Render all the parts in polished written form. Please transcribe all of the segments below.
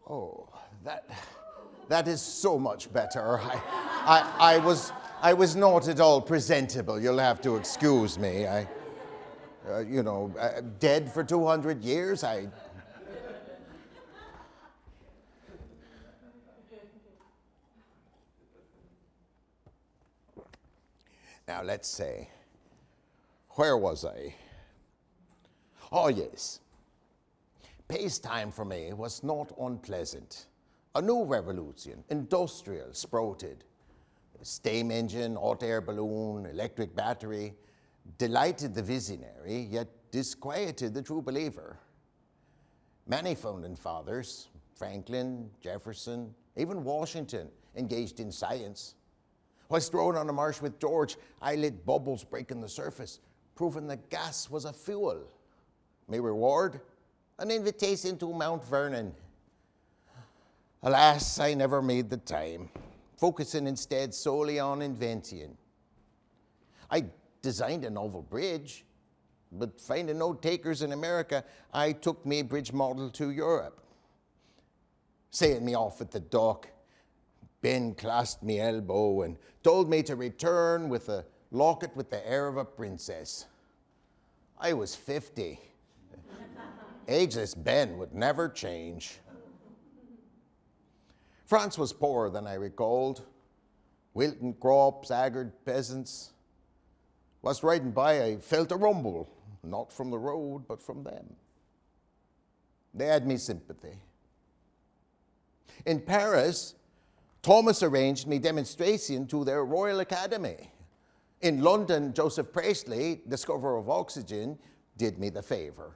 Oh, that is so much better. I was not at all presentable. You'll have to excuse me. Dead for 200 years. Now let's say, where was I? Oh yes. Peacetime for me was not unpleasant. A new revolution, industrial, sprouted. Steam engine, hot air balloon, electric battery, delighted the visionary, yet disquieted the true believer. Many founding fathers, Franklin, Jefferson, even Washington, engaged in science. Whilst rowing on a marsh with George, I lit bubbles breaking the surface, proving that gas was a fuel. My reward? An invitation to Mount Vernon. Alas, I never made the time, focusing instead solely on inventing. I designed a novel bridge, but finding no takers in America, I took my bridge model to Europe. Seeing me off at the dock, Ben clasped me elbow and told me to return with a locket with the air of a princess. I was 50. Ageless Ben would never change. France was poorer than I recalled. Wilting crops, haggard peasants. Whilst riding by, I felt a rumble, not from the road, but from them. They had me sympathy. In Paris, Thomas arranged me demonstration to their Royal Academy. In London, Joseph Priestley, discoverer of oxygen, did me the favor.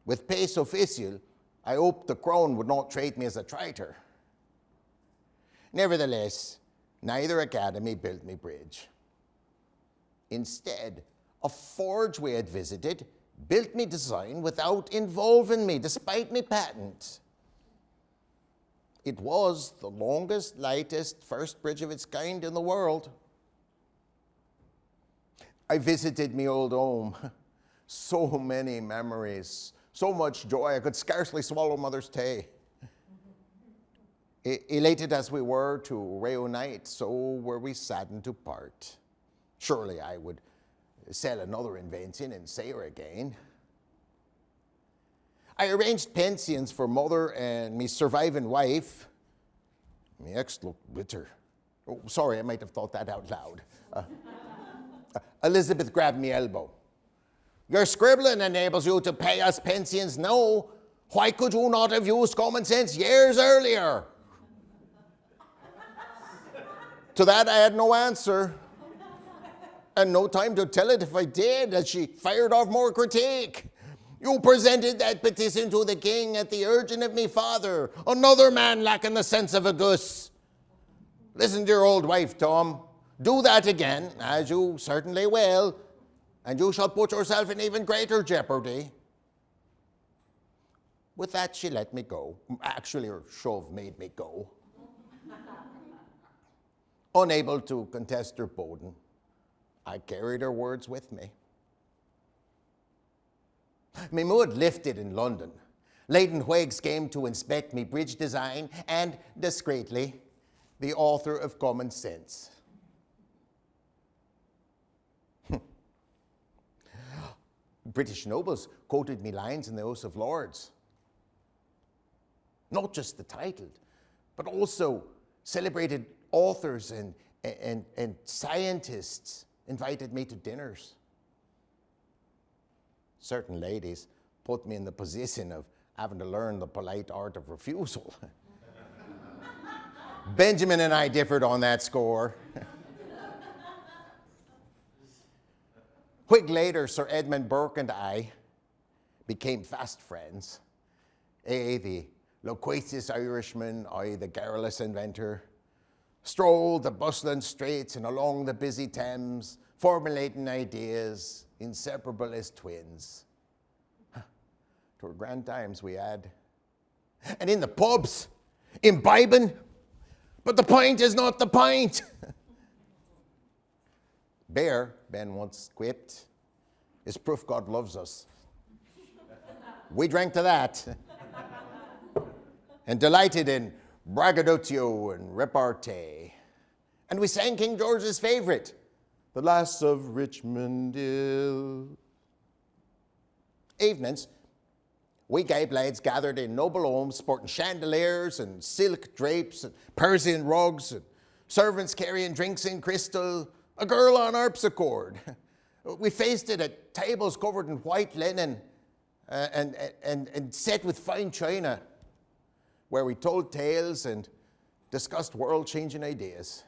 With pace official, I hoped the crown would not treat me as a traitor. Nevertheless, neither academy built me bridge. Instead, a forge we had visited built me design without involving me, despite me patent. It was the longest, lightest, first bridge of its kind in the world. I visited me old home. So many memories, so much joy, I could scarcely swallow mother's tea. Elated as we were to reunite, so were we saddened to part. Surely I would sell another invention and see her again. I arranged pensions for mother and me surviving wife. My ex looked bitter. Oh, sorry, I might have thought that out loud. Elizabeth grabbed me elbow. Your scribbling enables you to pay us pensions now. Why could you not have used common sense years earlier? To that I had no answer, and no time to tell it if I did, as she fired off more critique. You presented that petition to the king at the urging of me father, another man lacking the sense of a goose. Listen to your old wife, Tom. Do that again, as you certainly will, and you shall put yourself in even greater jeopardy. With that, she let me go. Actually, her shove made me go. Unable to contest her burden, I carried her words with me. My mood lifted in London. Laden Whigs came to inspect me bridge design and, discreetly, the author of Common Sense. British nobles quoted me lines in the House of Lords. Not just the title, but also celebrated authors and scientists invited me to dinners. Certain ladies put me in the position of having to learn the polite art of refusal. Benjamin and I differed on that score. Whig later, Sir Edmund Burke and I became fast friends. The loquacious Irishman, I the garrulous inventor, strolled the bustling streets and along the busy Thames, formulating ideas, inseparable as twins. 'Twere grand times we had. And in the pubs, imbibing, but the pint is not the pint. Beer, Ben once quipped, is proof God loves us. We drank to that. and delighted in braggadocio and repartee. And we sang King George's favorite, "The Lass of Richmond Hill." Evenings, we gay blades gathered in noble homes sporting chandeliers and silk drapes and Persian rugs, and servants carrying drinks in crystal, a girl on harpsichord. We feasted at tables covered in white linen and set with fine china, where we told tales and discussed world-changing ideas.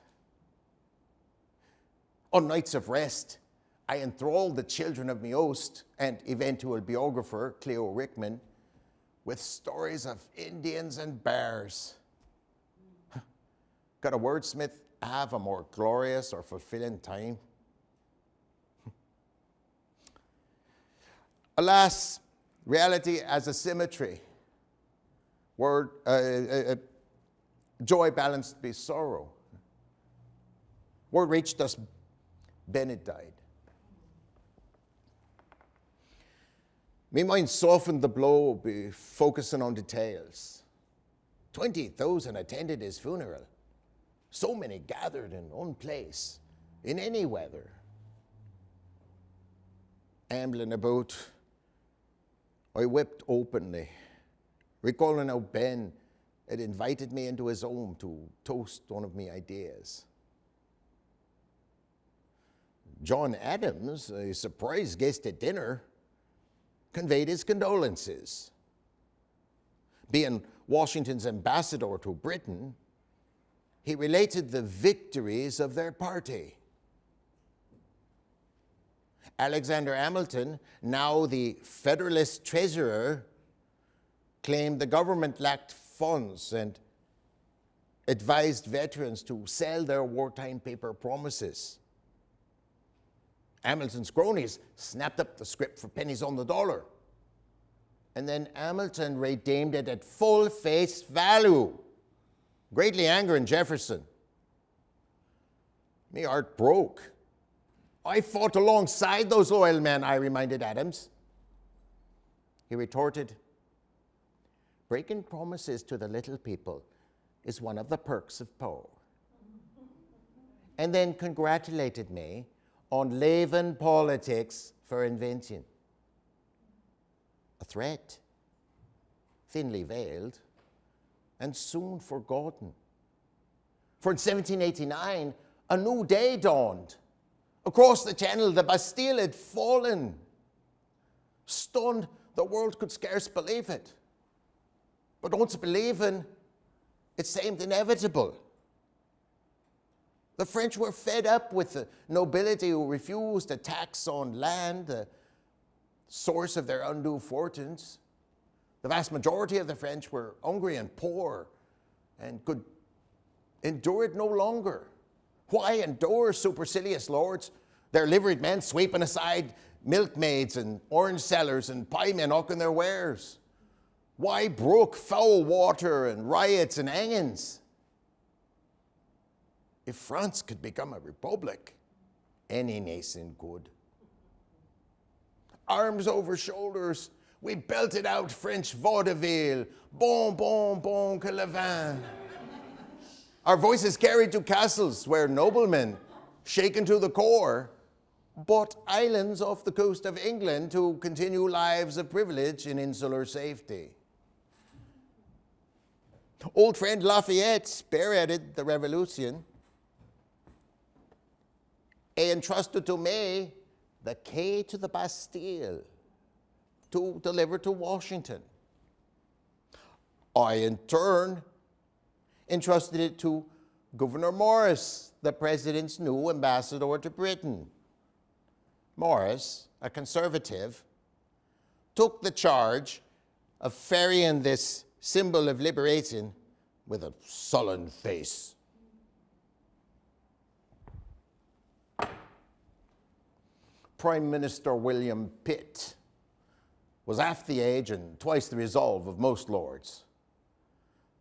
On nights of rest, I enthralled the children of my host and eventual biographer, Cleo Rickman, with stories of Indians and bears. Could a wordsmith have a more glorious or fulfilling time? Alas, reality has a symmetry. Joy balanced by sorrow. Word reached us, Bennett died. Me mind softened the blow by focusing on details. 20,000 attended his funeral. So many gathered in one place, in any weather. Ambling about, I wept openly, recalling how Ben had invited me into his home to toast one of my ideas. John Adams, a surprise guest at dinner, conveyed his condolences. Being Washington's ambassador to Britain, he related the victories of their party. Alexander Hamilton, now the Federalist treasurer, claimed the government lacked funds and advised veterans to sell their wartime paper promises. Hamilton's cronies snapped up the script for pennies on the dollar. And then Hamilton redeemed it at full face value, greatly angering Jefferson. Me heart broke. I fought alongside those loyal men, I reminded Adams. He retorted, breaking promises to the little people is one of the perks of power. And then congratulated me on leaving politics for invention. A threat, thinly veiled, and soon forgotten. For in 1789, a new day dawned. Across the channel, the Bastille had fallen. Stunned, the world could scarce believe it. But once believing, it seemed inevitable. The French were fed up with the nobility who refused a tax on land, the source of their undue fortunes. The vast majority of the French were hungry and poor and could endure it no longer. Why endure supercilious lords, their liveried men sweeping aside milkmaids and orange sellers and piemen hawking their wares? Why brook foul water and riots and hangings? If France could become a republic, any nation could. Arms over shoulders, we belted out French vaudeville, bon, bon, bon que le vin. Our voices carried to castles where noblemen, shaken to the core, bought islands off the coast of England to continue lives of privilege in insular safety. Old friend Lafayette spearheaded the revolution. He entrusted to me the key to the Bastille to deliver to Washington. I, in turn, entrusted it to Gouverneur Morris, the president's new ambassador to Britain. Morris, a conservative, took the charge of ferrying this symbol of liberation with a sullen face. Prime Minister William Pitt was half the age and twice the resolve of most lords.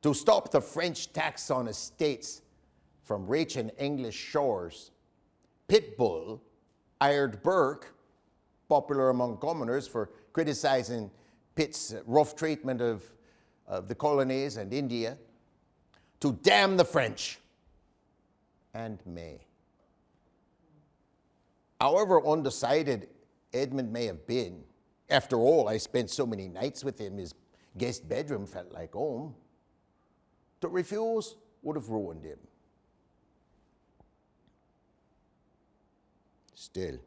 To stop the French tax on estates from reaching English shores, Pitbull hired Burke, popular among commoners for criticizing Pitt's rough treatment of of the colonies and India to damn the French and me. However undecided Edmund may have been, after all, I spent so many nights with him, his guest bedroom felt like home. To refuse would have ruined him. Still,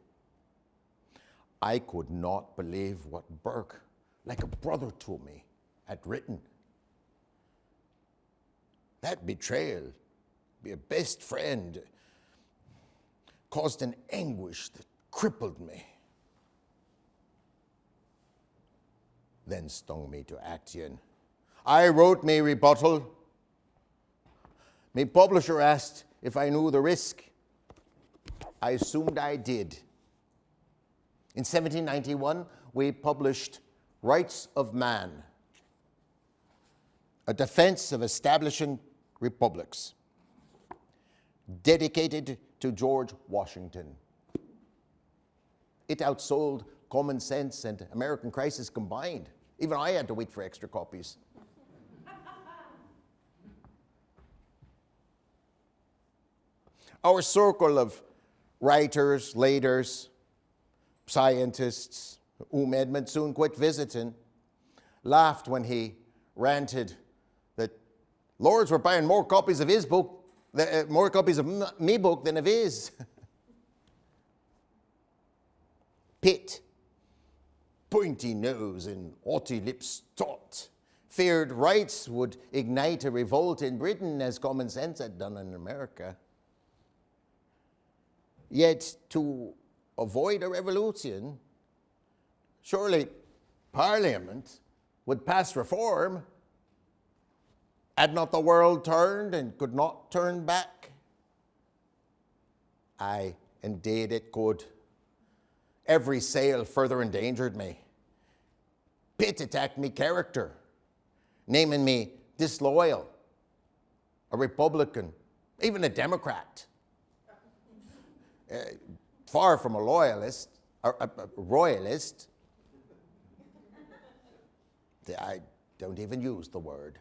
I could not believe what Burke, like a brother to me, had written. That betrayal, be a best friend, caused an anguish that crippled me. Then stung me to action. I wrote me rebuttal. Me publisher asked if I knew the risk. I assumed I did. In 1791, we published Rights of Man, a defense of establishing republics, dedicated to George Washington. It outsold Common Sense and American Crisis combined. Even I had to wait for extra copies. Our circle of writers, leaders, scientists, whom Edmund soon quit visiting, laughed when he ranted that lords were buying more copies of his book, more copies of me book than of his. Pitt, pointy nose and haughty lips taut, feared rights would ignite a revolt in Britain as Common Sense had done in America. Yet to avoid a revolution, surely Parliament would pass reform. Had not the world turned and could not turn back? Aye, indeed it could. Every sail further endangered me. Pitt attacked me character, naming me disloyal, a Republican, even a Democrat. Far from a loyalist, a royalist. I don't even use the word.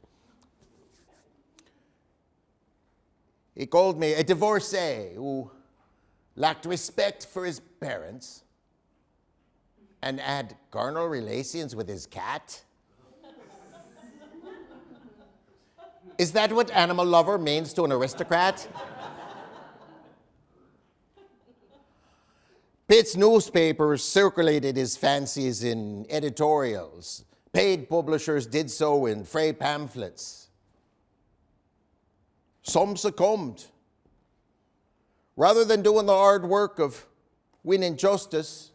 He called me a divorcee who lacked respect for his parents and had carnal relations with his cat. Is that what animal lover means to an aristocrat? Pitt's newspapers circulated his fancies in editorials. Paid publishers did so in free pamphlets. Some succumbed. Rather than doing the hard work of winning justice,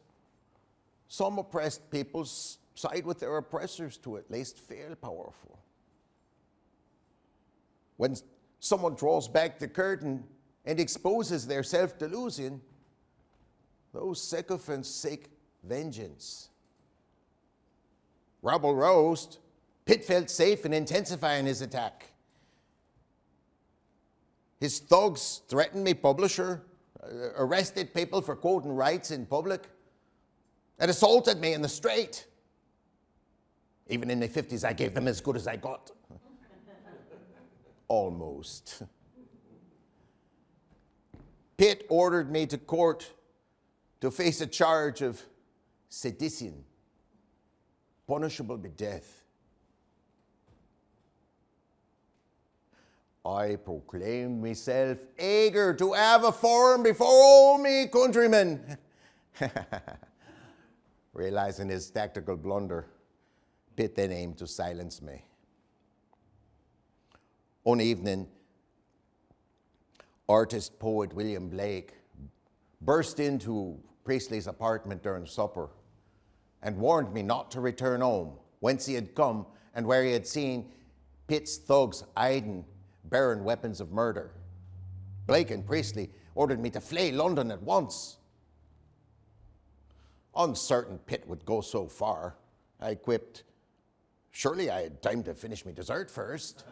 some oppressed peoples side with their oppressors to at least feel powerful. When someone draws back the curtain and exposes their self-delusion, those sycophants seek vengeance. Rabble roused, Pitt felt safe in intensifying his attack. His thugs threatened me publisher, arrested people for quoting rights in public, and assaulted me in the street. Even in the 50s, I gave them as good as I got. Almost. Pitt ordered me to court to face a charge of sedition, punishable by death. I proclaimed myself eager to have a forum before all me countrymen. Realizing his tactical blunder, Pitt then aimed to silence me. One evening, artist-poet William Blake burst into Priestley's apartment during supper and warned me not to return home, whence he had come and where he had seen Pitt's thugs hiding bearing weapons of murder. Blake and Priestley ordered me to flee London at once. Uncertain Pitt would go so far, I quipped, surely I had time to finish my dessert first.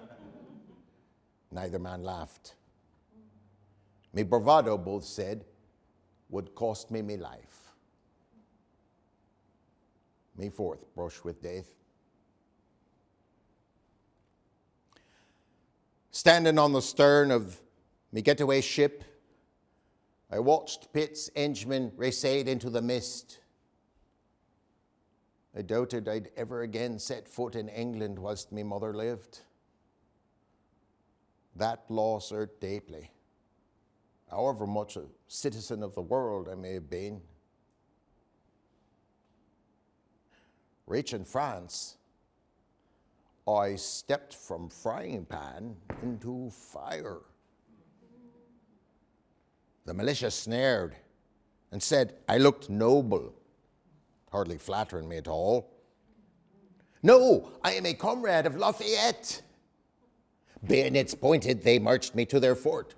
Neither man laughed. Me bravado, both said, would cost me me life. Me fourth brush with death. Standing on the stern of me getaway ship, I watched Pitt's engine recede into the mist. I doubted I'd ever again set foot in England whilst me mother lived. That loss hurt deeply, however much a citizen of the world I may have been. Reaching France, I stepped from frying pan into fire. The militia sneered and said I looked noble, hardly flattering me at all. No, I am a comrade of Lafayette. Bayonets pointed, they marched me to their fort.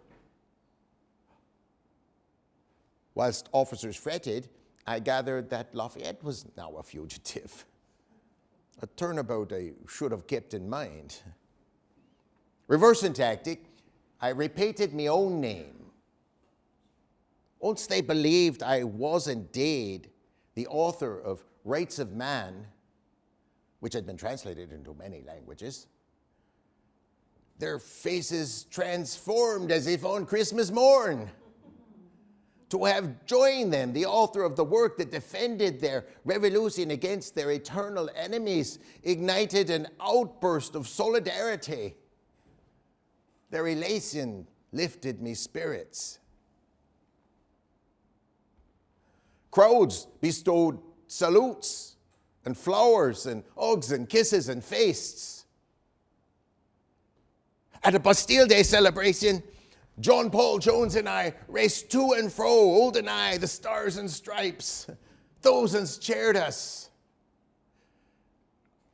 Whilst officers fretted, I gathered that Lafayette was now a fugitive. A turnabout I should have kept in mind. Reversing tactic, I repeated my own name. Once they believed I was indeed the author of Rights of Man, which had been translated into many languages, their faces transformed as if on Christmas morn. To have joined them, the author of the work that defended their revolution against their eternal enemies, ignited an outburst of solidarity. Their elation lifted me spirits. Crowds bestowed salutes and flowers and hugs and kisses and feasts. At a Bastille Day celebration, John Paul Jones and I raced to and fro, holding high the stars and stripes. Thousands cheered us.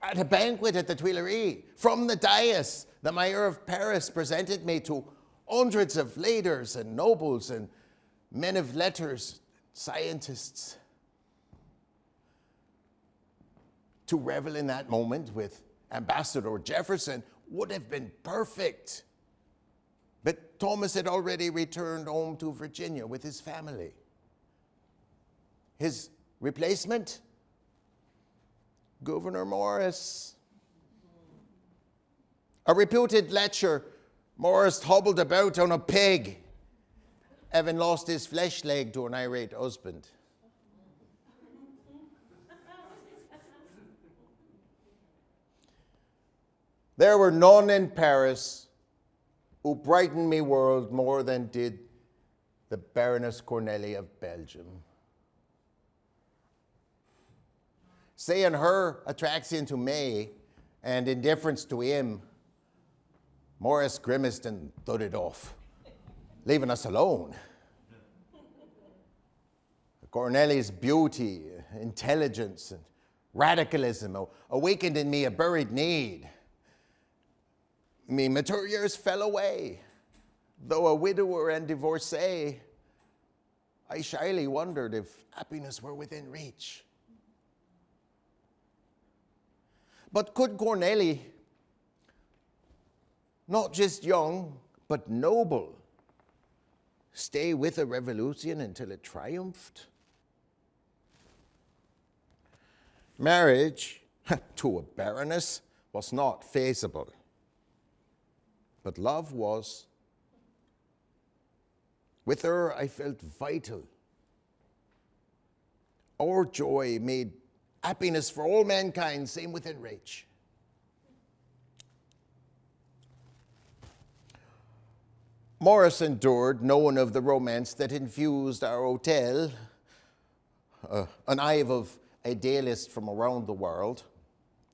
At a banquet at the Tuileries, from the dais, the mayor of Paris presented me to hundreds of leaders and nobles and men of letters, scientists. To revel in that moment with Ambassador Jefferson would have been perfect. But Thomas had already returned home to Virginia with his family. His replacement? Gouverneur Morris. A reputed lecher, Morris hobbled about on a peg, having lost his flesh leg to an irate husband. There were none in Paris who brightened me world more than did the Baroness Corneille of Belgium. Saying her attraction to me and indifference to him, Morris grimaced and thudded off, leaving us alone. Corneille's beauty, intelligence, and radicalism awakened in me a buried need. Me mature years fell away. Though a widower and divorcee, I shyly wondered if happiness were within reach. But could Corneille, not just young, but noble, stay with a revolution until it triumphed? Marriage to a baroness was not feasible. But love was. With her, I felt vital. Our joy made happiness for all mankind seem within reach. Morris endured, knowing of the romance that infused our hotel, an hive of idealists from around the world,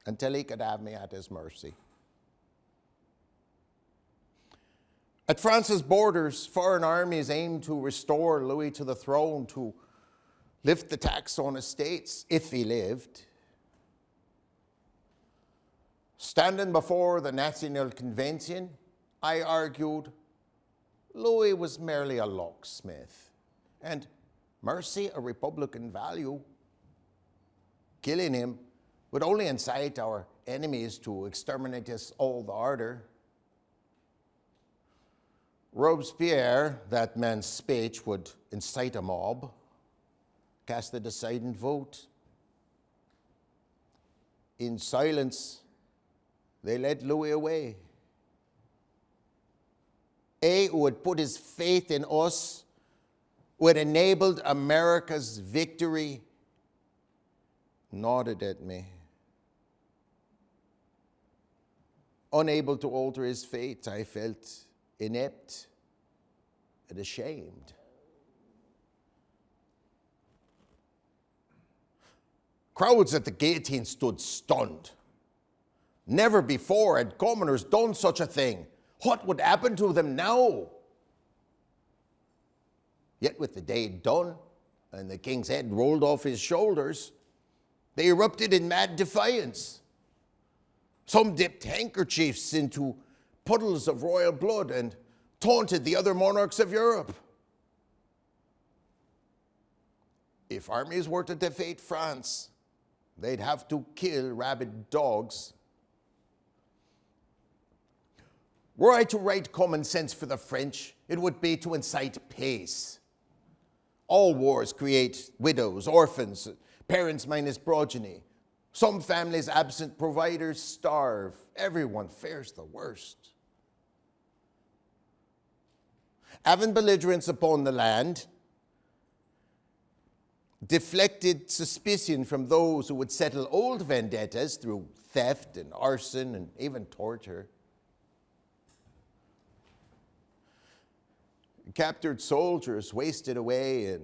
until he could have me at his mercy. At France's borders, foreign armies aimed to restore Louis to the throne, to lift the tax on estates, if he lived. Standing before the National Convention, I argued Louis was merely a locksmith, and mercy a Republican value. Killing him would only incite our enemies to exterminate us all the harder. Robespierre, that man's speech would incite a mob, cast the deciding vote. In silence, they led Louis away. who had put his faith in us, who had enabled America's victory, nodded at me. Unable to alter his fate, I felt inept and ashamed. Crowds at the guillotine stood stunned. Never before had commoners done such a thing. What would happen to them now? Yet with the deed done and the king's head rolled off his shoulders, they erupted in mad defiance. Some dipped handkerchiefs into puddles of royal blood and taunted the other monarchs of Europe. If armies were to defeat France, they'd have to kill rabid dogs. Were I to write common sense for the French, it would be to incite peace. All wars create widows, orphans, parents minus progeny. Some families absent providers starve. Everyone fares the worst. Having belligerents upon the land deflected suspicion from those who would settle old vendettas through theft and arson and even torture. Captured soldiers wasted away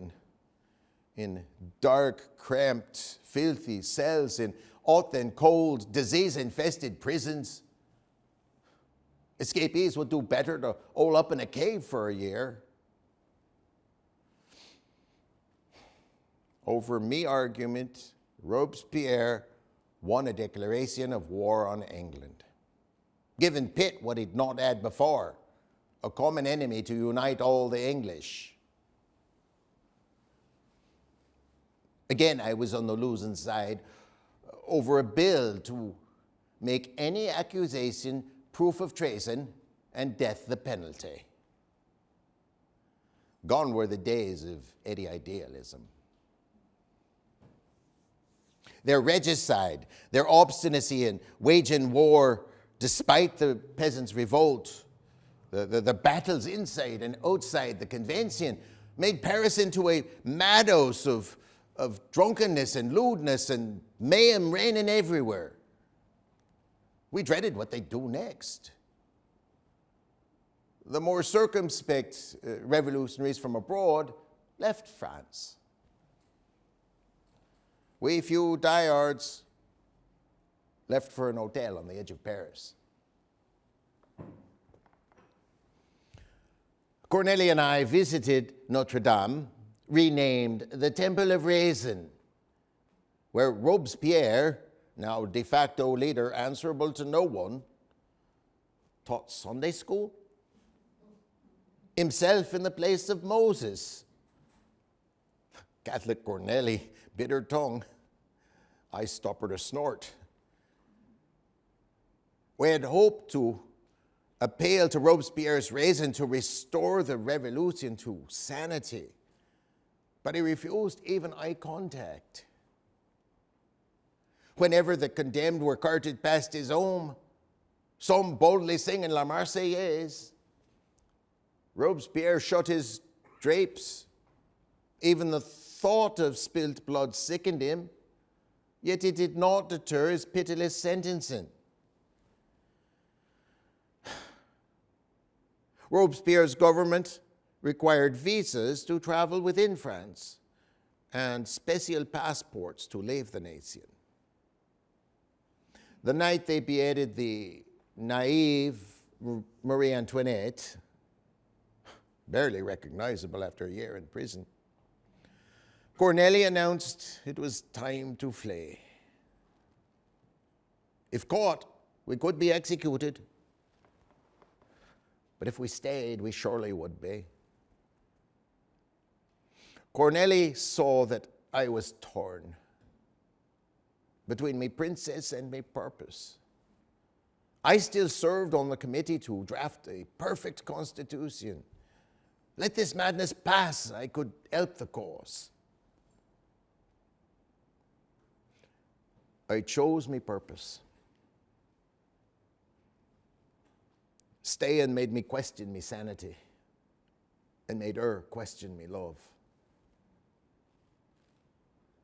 in dark, cramped, filthy cells in hot and cold, disease-infested prisons. Escapees would do better to hole up in a cave for a year. Over me argument, Robespierre won a declaration of war on England, giving Pitt what he'd not had before, a common enemy to unite all the English. Again, I was on the losing side over a bill to make any accusation proof of treason and death the penalty. Gone were the days of any idealism. Their regicide, their obstinacy in waging war despite the peasants' revolt, the battles inside and outside the convention made Paris into a madhouse of drunkenness and lewdness and mayhem reigning everywhere. We dreaded what they'd do next. The more circumspect revolutionaries from abroad left France. We few diehards left for an hotel on the edge of Paris. Corneille and I visited Notre Dame, renamed the Temple of Reason, where Robespierre, now de facto leader answerable to no one, taught Sunday school, himself in the place of Moses. Catholic Corneille bit her tongue. I stoppered a snort. We had hoped to appeal to Robespierre's reason to restore the revolution to sanity, but he refused even eye contact. Whenever the condemned were carted past his home, some boldly singing La Marseillaise, Robespierre shut his drapes. Even the thought of spilt blood sickened him, yet it did not deter his pitiless sentencing. Robespierre's government required visas to travel within France and special passports to leave the nation. The night they beheaded the naive Marie Antoinette, barely recognizable after a year in prison, Corneille announced it was time to flee. If caught, we could be executed. But if we stayed, we surely would be. Corneille saw that I was torn between me princess and me purpose. I still served on the committee to draft a perfect constitution. Let this madness pass, I could help the cause. I chose me purpose. Staying made me question me sanity and made her question me love.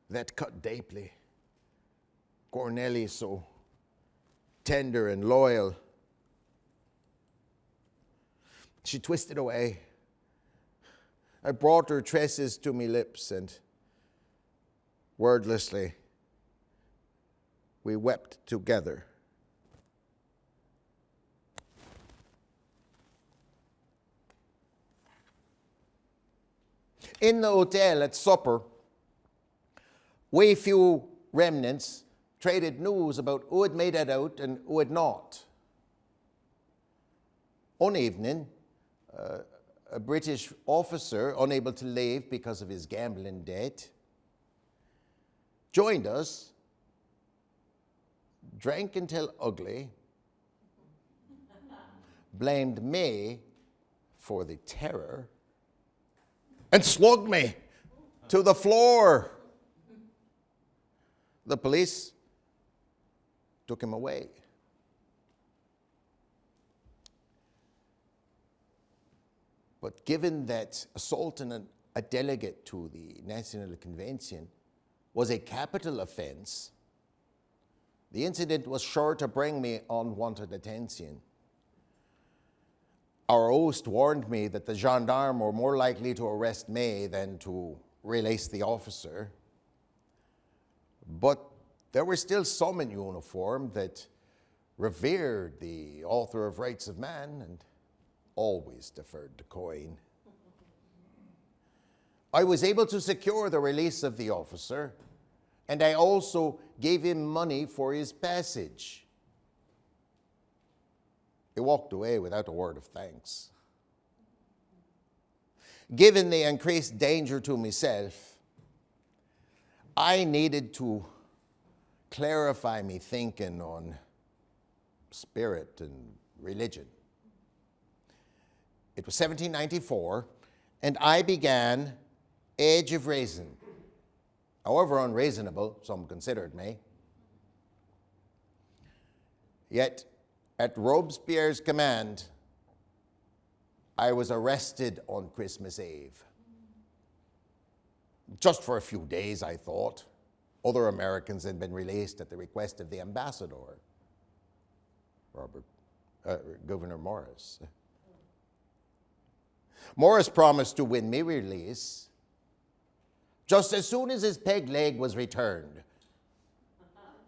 That cut deeply. Corneli so tender and loyal. She twisted away. I brought her tresses to me lips, and wordlessly we wept together. In the hotel at supper, we few remnants traded news about who had made it out and who had not. One evening, a British officer, unable to leave because of his gambling debt, joined us, drank until ugly, blamed me for the terror, and slugged me to the floor. The police took him away. But given that assaulting a delegate to the National Convention was a capital offense, the incident was sure to bring me unwanted attention. Our host warned me that the gendarmes were more likely to arrest me than to release the officer. But there were still some in uniform that revered the author of Rights of Man and always deferred to Coin. I was able to secure the release of the officer, and I also gave him money for his passage. He walked away without a word of thanks. Given the increased danger to myself, I needed to clarify me thinking on spirit and religion. It was 1794, and I began Age of Reason. However unreasonable some considered me. Yet, at Robespierre's command, I was arrested on Christmas Eve. Just for a few days, I thought. Other Americans had been released at the request of the ambassador, Gouverneur Morris. Morris promised to win me release just as soon as his peg leg was returned.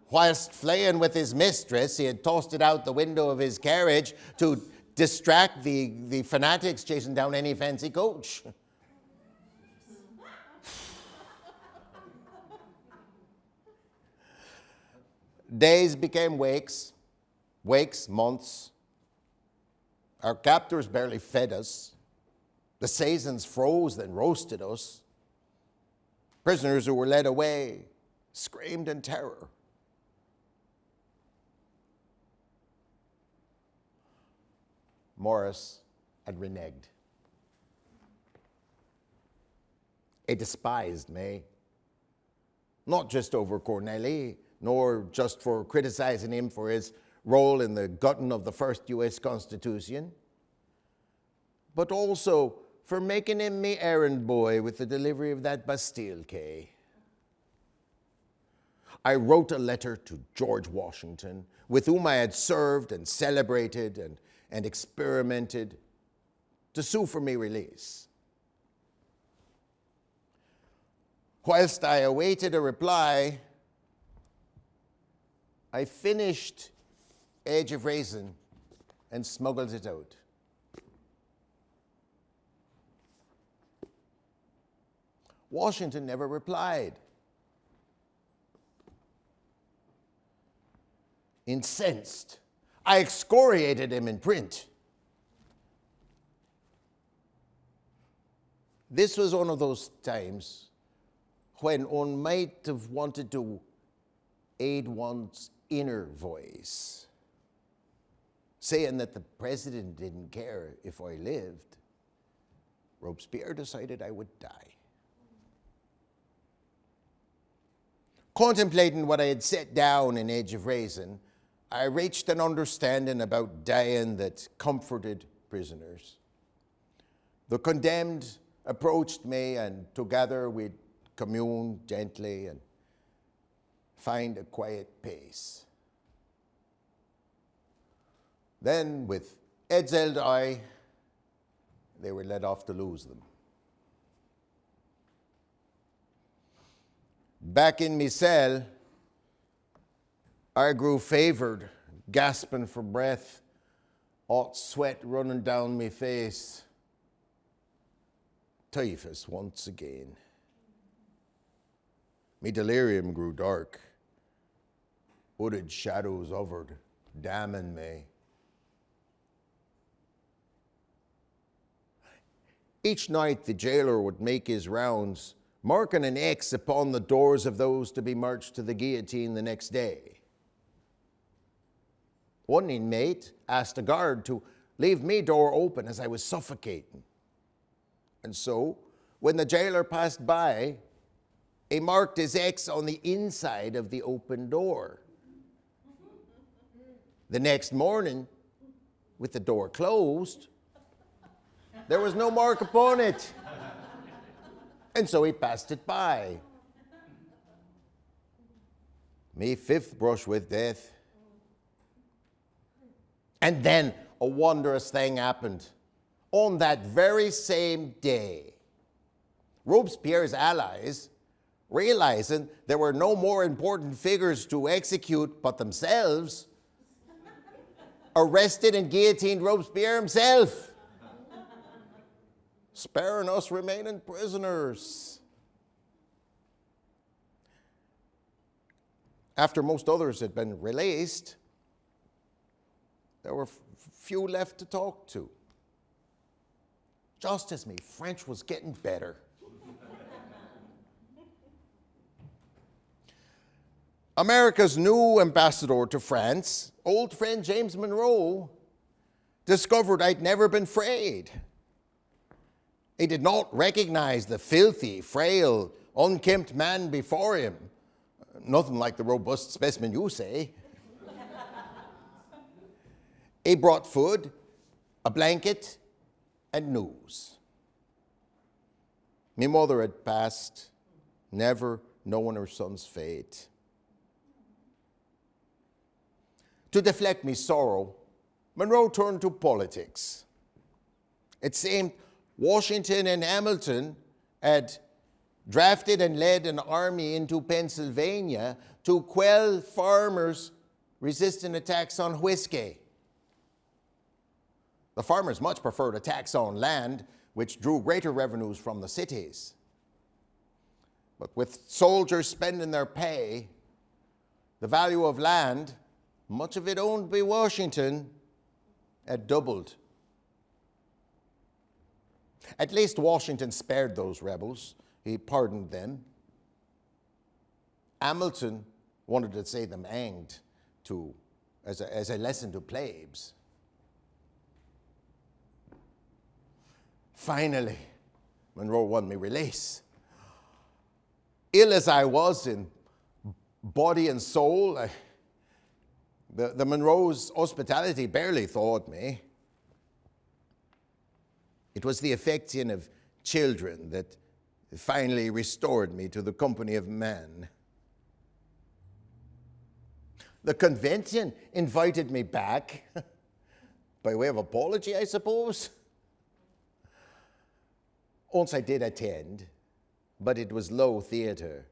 Whilst fleeing with his mistress, he had tossed it out the window of his carriage to distract the fanatics chasing down any fancy coach. Days became weeks, months. Our captors barely fed us. The seasons froze, then roasted us. Prisoners who were led away screamed in terror. Morris had reneged. He despised me, not just over Corneli, nor just for criticizing him for his role in the gutting of the first U.S. Constitution, but also for making him me errand boy with the delivery of that Bastille key. I wrote a letter to George Washington, with whom I had served and celebrated and experimented, to sue for me release. Whilst I awaited a reply, I finished Age of Reason and smuggled it out. Washington never replied. Incensed, I excoriated him in print. This was one of those times when one might have wanted to aid one's inner voice, saying that the president didn't care if I lived. Robespierre decided I would die. Contemplating what I had set down in Age of Reason, I reached an understanding about dying that comforted prisoners. The condemned approached me, and together we'd commune gently and find a quiet pace. Then, with heads held high, they were led off to lose them. Back in me cell, I grew favored, gasping for breath, hot sweat running down me face. Typhus once again. Me delirium grew dark. Hooded shadows hovered, damning me. Each night the jailer would make his rounds, marking an X upon the doors of those to be marched to the guillotine the next day. One inmate asked a guard to leave me door open as I was suffocating. And so, when the jailer passed by, he marked his X on the inside of the open door. The next morning, with the door closed, there was no mark upon it. And so he passed it by. Me fifth brush with death. And then a wondrous thing happened. On that very same day, Robespierre's allies, realizing there were no more important figures to execute but themselves, arrested and guillotined Robespierre himself, sparing us remaining prisoners. After most others had been released, there were few left to talk to. Just as me French was getting better. America's new ambassador to France, old friend James Monroe, discovered I'd never been frayed. He did not recognize the filthy, frail, unkempt man before him. Nothing like the robust specimen you say. He brought food, a blanket, and news. Me mother had passed, never knowing her son's fate. To deflect me sorrow, Monroe turned to politics. It seemed Washington and Hamilton had drafted and led an army into Pennsylvania to quell farmers resisting a tax on whiskey. The farmers much preferred a tax on land, which drew greater revenues from the cities. But with soldiers spending their pay, the value of land, much of it owned by Washington, had doubled. At least Washington spared those rebels. He pardoned them. Hamilton wanted to see them hanged as a lesson to plebes. Finally, Monroe won me release. Ill as I was in body and soul, the Monroe's hospitality barely thawed me. It was the affection of children that finally restored me to the company of men. The convention invited me back, by way of apology, I suppose. Once I did attend, but it was low theater.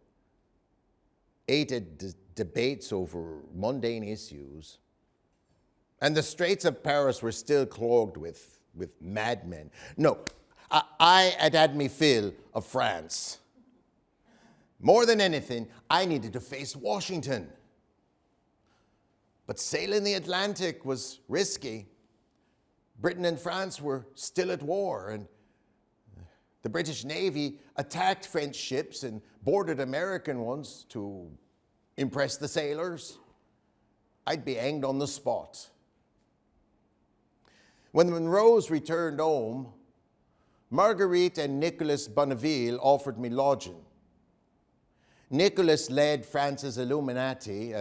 Heated debates over mundane issues. And the streets of Paris were still clogged with madmen. No, I had me fill of France. More than anything, I needed to face Washington. But sailing the Atlantic was risky. Britain and France were still at war, and the British Navy attacked French ships and boarded American ones to impress the sailors. I'd be hanged on the spot. When the Monroes returned home, Marguerite and Nicolas Bonneville offered me lodging. Nicolas led France's Illuminati,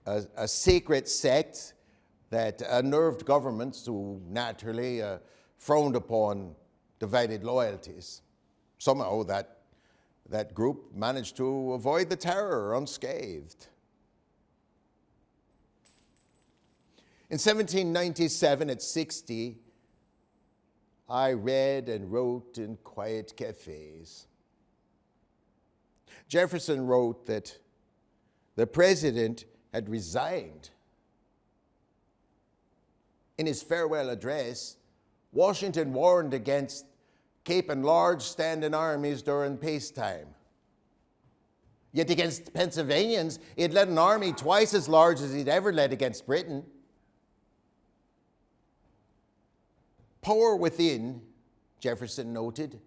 a secret sect that unnerved governments who naturally frowned upon divided loyalties. Somehow that group managed to avoid the terror unscathed. In 1797, at 60, I read and wrote in quiet cafes. Jefferson wrote that the president had resigned. In his farewell address, Washington warned against keeping large standing armies during peacetime. Yet against Pennsylvanians, he had led an army twice as large as he'd ever led against Britain. Power within, Jefferson noted,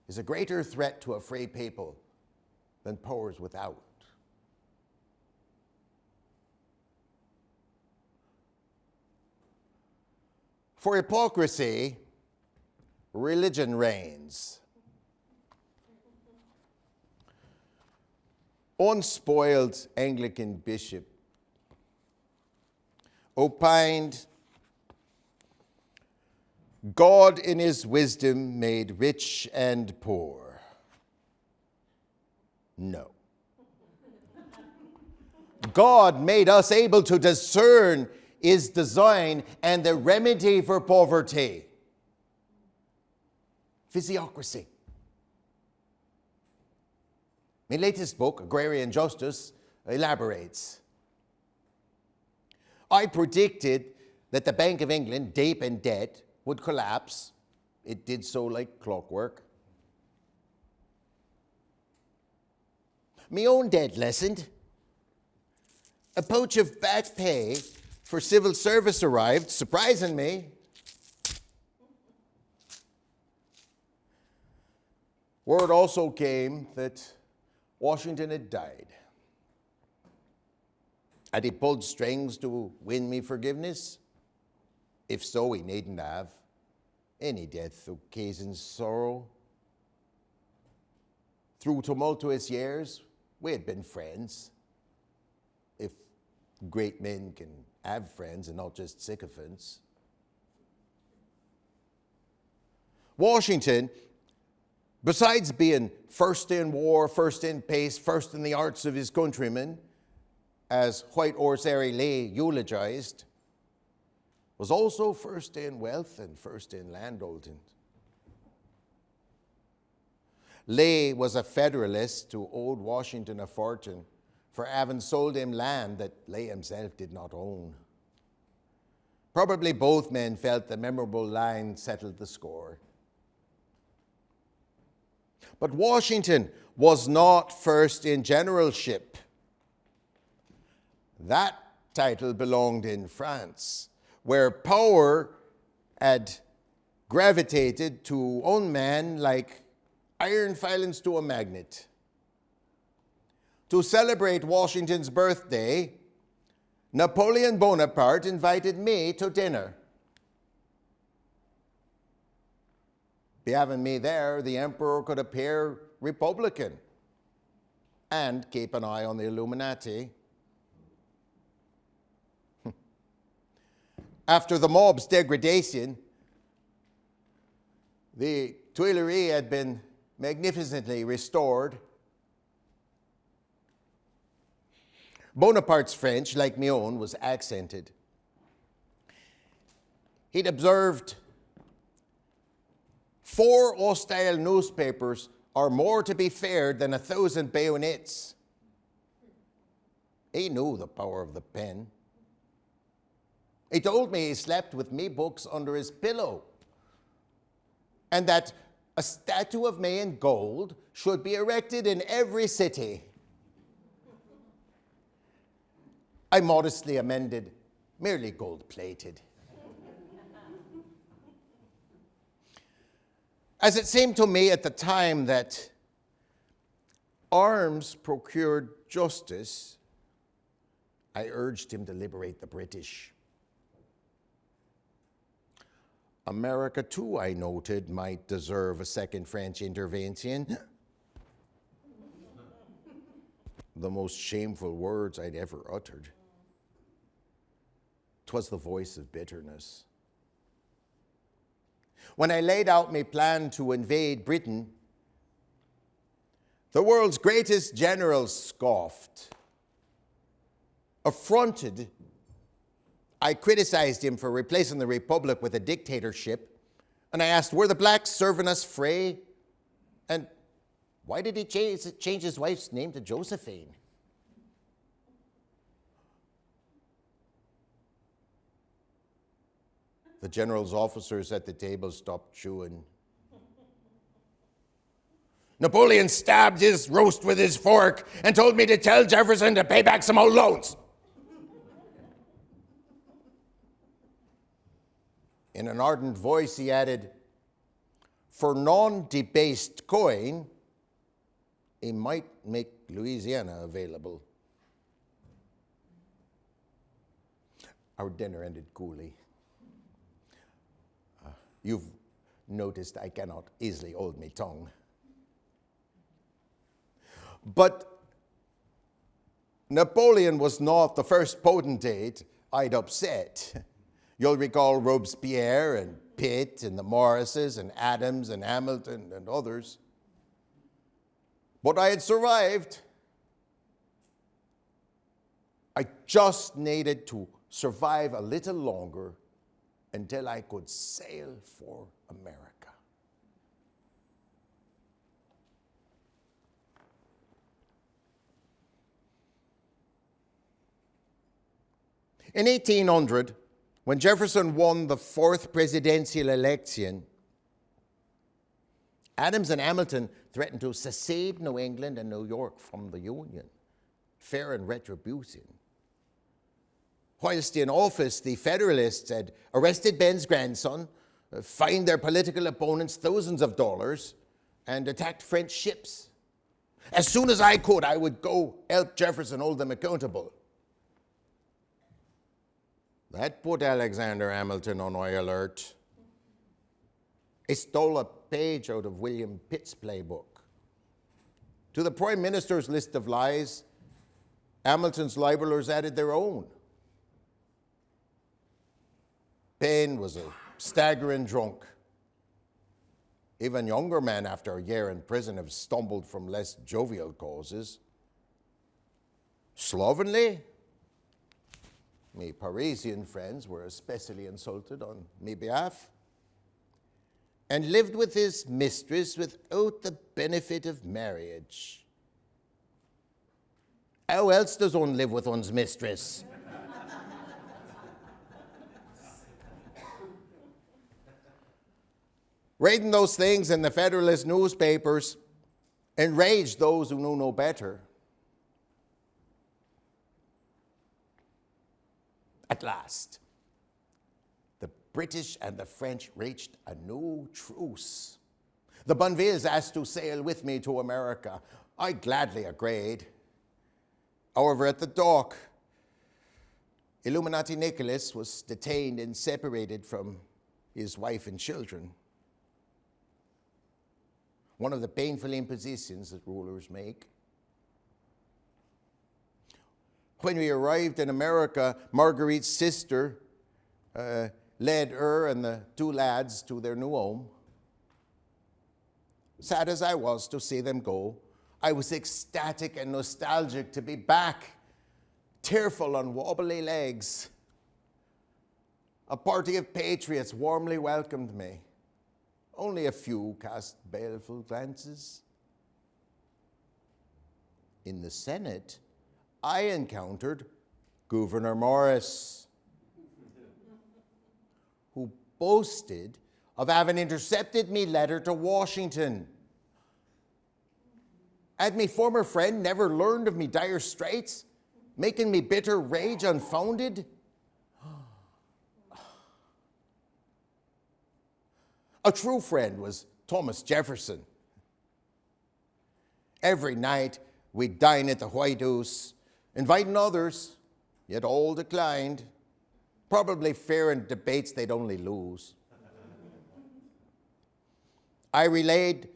is a greater threat to a free people than powers without. For hypocrisy, religion reigns. Unspoiled Anglican bishop opined, God in his wisdom made rich and poor. No. God made us able to discern his design and the remedy for poverty. Physiocracy. My latest book, Agrarian Justice, elaborates. I predicted that the Bank of England, deep in debt, would collapse. It did so like clockwork. My own debt lessened. A pouch of back pay for civil service arrived, surprising me. Word also came that Washington had died. Had he pulled strings to win me forgiveness? If so, he needn't have. Any death occasions sorrow. Through tumultuous years, we had been friends. If great men can have friends and not just sycophants. Washington, besides being first in war, first in peace, first in the arts of his countrymen, as White Horse Harry Lee eulogized, was also first in wealth and first in landholding. Lee was a Federalist who owed Washington a fortune for having sold him land that Lee himself did not own. Probably both men felt the memorable line settled the score. But Washington was not first in generalship. That title belonged in France, where power had gravitated to own men like iron filings to a magnet. To celebrate Washington's birthday, Napoleon Bonaparte invited me to dinner. By having me there, the emperor could appear Republican and keep an eye on the Illuminati. After the mob's degradation, the Tuileries had been magnificently restored. Bonaparte's French, like my own, was accented. He'd observed 4 hostile newspapers are more to be feared than 1,000 bayonets. He knew the power of the pen. He told me he slept with me books under his pillow, and that a statue of me in gold should be erected in every city. I modestly amended, merely gold-plated. As it seemed to me at the time that arms procured justice, I urged him to liberate the British. America, too, I noted, might deserve a second French intervention. the most shameful words I'd ever uttered. 'Twas the voice of bitterness. When I laid out my plan to invade Britain, the world's greatest general scoffed. Affronted, I criticized him for replacing the republic with a dictatorship, and I asked, were the blacks serving us free? And why did he change his wife's name to Josephine? The general's officers at the table stopped chewing. Napoleon stabbed his roast with his fork and told me to tell Jefferson to pay back some old loans. In an ardent voice, he added, for non-debased coin, he might make Louisiana available. Our dinner ended coolly. You've noticed I cannot easily hold my tongue. But Napoleon was not the first potentate I'd upset. You'll recall Robespierre and Pitt and the Morrises and Adams and Hamilton and others. But I had survived. I just needed to survive a little longer until I could sail for America. In 1800, when Jefferson won the fourth presidential election, Adams and Hamilton threatened to secede New England and New York from the Union, fair and retribution. Whilst in office, the Federalists had arrested Ben's grandson, fined their political opponents thousands of dollars, and attacked French ships. As soon as I could, I would go help Jefferson hold them accountable. That put Alexander Hamilton on high alert. He stole a page out of William Pitt's playbook. To the Prime Minister's list of lies, Hamilton's libelers added their own. Paine was a staggering drunk. Even younger men after a year in prison have stumbled from less jovial causes. Slovenly? Me Parisian friends were especially insulted on me behalf. And lived with his mistress without the benefit of marriage. How else does one live with one's mistress? Reading those things in the Federalist newspapers enraged those who knew no better. At last, the British and the French reached a new truce. The Bonnevilles asked to sail with me to America. I gladly agreed. However, at the dock, Illuminati Nicholas was detained and separated from his wife and children. One of the painful impositions that rulers make. When we arrived in America, Marguerite's sister led her and the two lads to their new home. Sad as I was to see them go, I was ecstatic and nostalgic to be back, tearful on wobbly legs. A party of patriots warmly welcomed me. Only a few cast baleful glances. In the Senate, I encountered Gouverneur Morris, who boasted of having intercepted me letter to Washington. Had me former friend never learned of me dire straits, making me bitter rage unfounded? A true friend was Thomas Jefferson. Every night we'd dine at the White House, inviting others, yet all declined, probably fearing debates they'd only lose. I relayed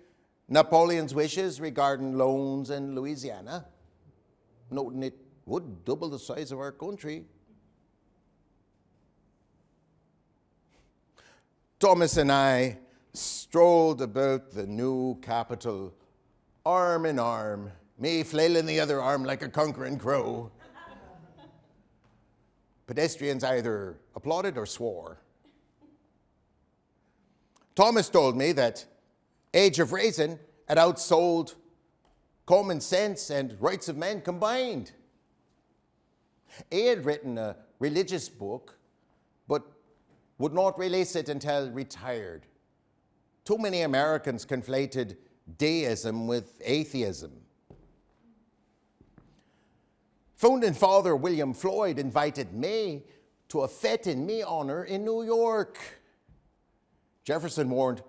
Napoleon's wishes regarding loans in Louisiana. noting it would double the size of our country. Thomas and I strolled about the new capital, arm in arm, me flailing the other arm like a conquering crow. Pedestrians either applauded or swore. Thomas told me that Age of Reason had outsold Common Sense and Rights of Men combined. He had written a religious book, but would not release it until retired. Too many Americans conflated deism with atheism. Founding Father William Floyd invited me to a fete in me honor in New York. Jefferson warned,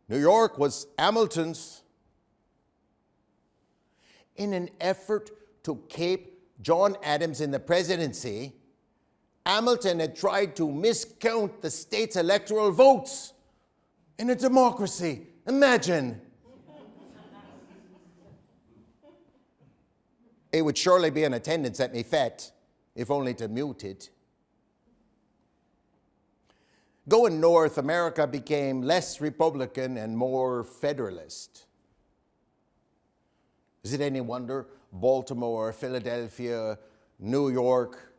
New York was Hamilton's. In an effort to keep John Adams in the presidency, Hamilton had tried to miscount the state's electoral votes. In a democracy, imagine. He would surely be in attendance at me fete, if only to mute it. Going north, America became less Republican and more Federalist. Is it any wonder Baltimore, Philadelphia, New York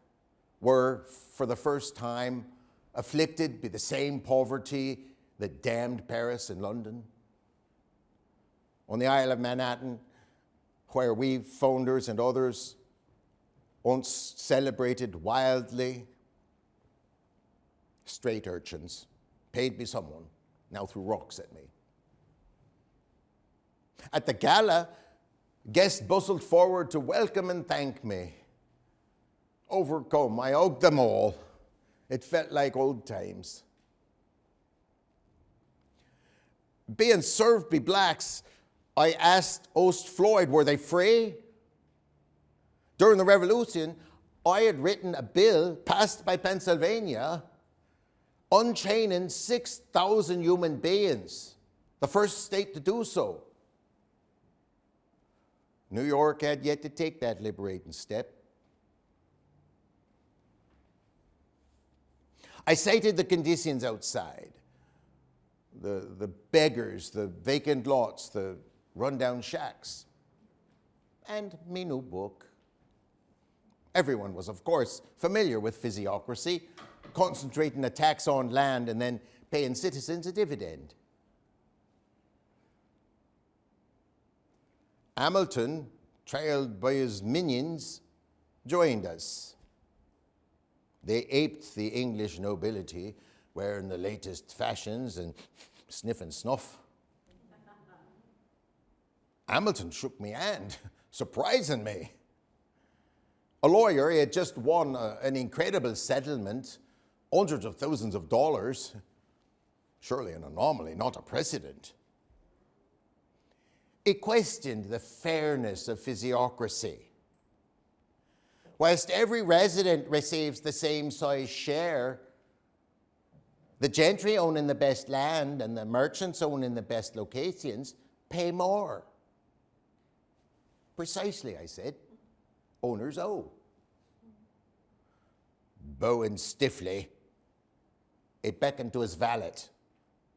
were, for the first time, afflicted by the same poverty that damned Paris and London? On the Isle of Manhattan, where we founders and others once celebrated wildly, straight urchins paid by someone now threw rocks at me. At the gala, guests bustled forward to welcome and thank me. Overcome, I hugged them all. It felt like old times. Being served by blacks, I asked host Floyd, were they free? During the Revolution, I had written a bill passed by Pennsylvania unchaining 6,000 human beings, the first state to do so. New York had yet to take that liberating step. I cited the conditions outside, the beggars, the vacant lots, the rundown shacks, and me new book. Everyone was, of course, familiar with physiocracy, concentrating a tax on land and then paying citizens a dividend. Hamilton, trailed by his minions, joined us. They aped the English nobility, wearing the latest fashions and sniffing snuff. Hamilton shook me hand, surprising me. A lawyer, he had just won an incredible settlement, hundreds of thousands of dollars. Surely an anomaly, not a precedent. He questioned the fairness of physiocracy. Whilst every resident receives the same size share, the gentry owning the best land and the merchants owning the best locations pay more. Precisely, I said. Owners owe. Bowing stiffly, he beckoned to his valet,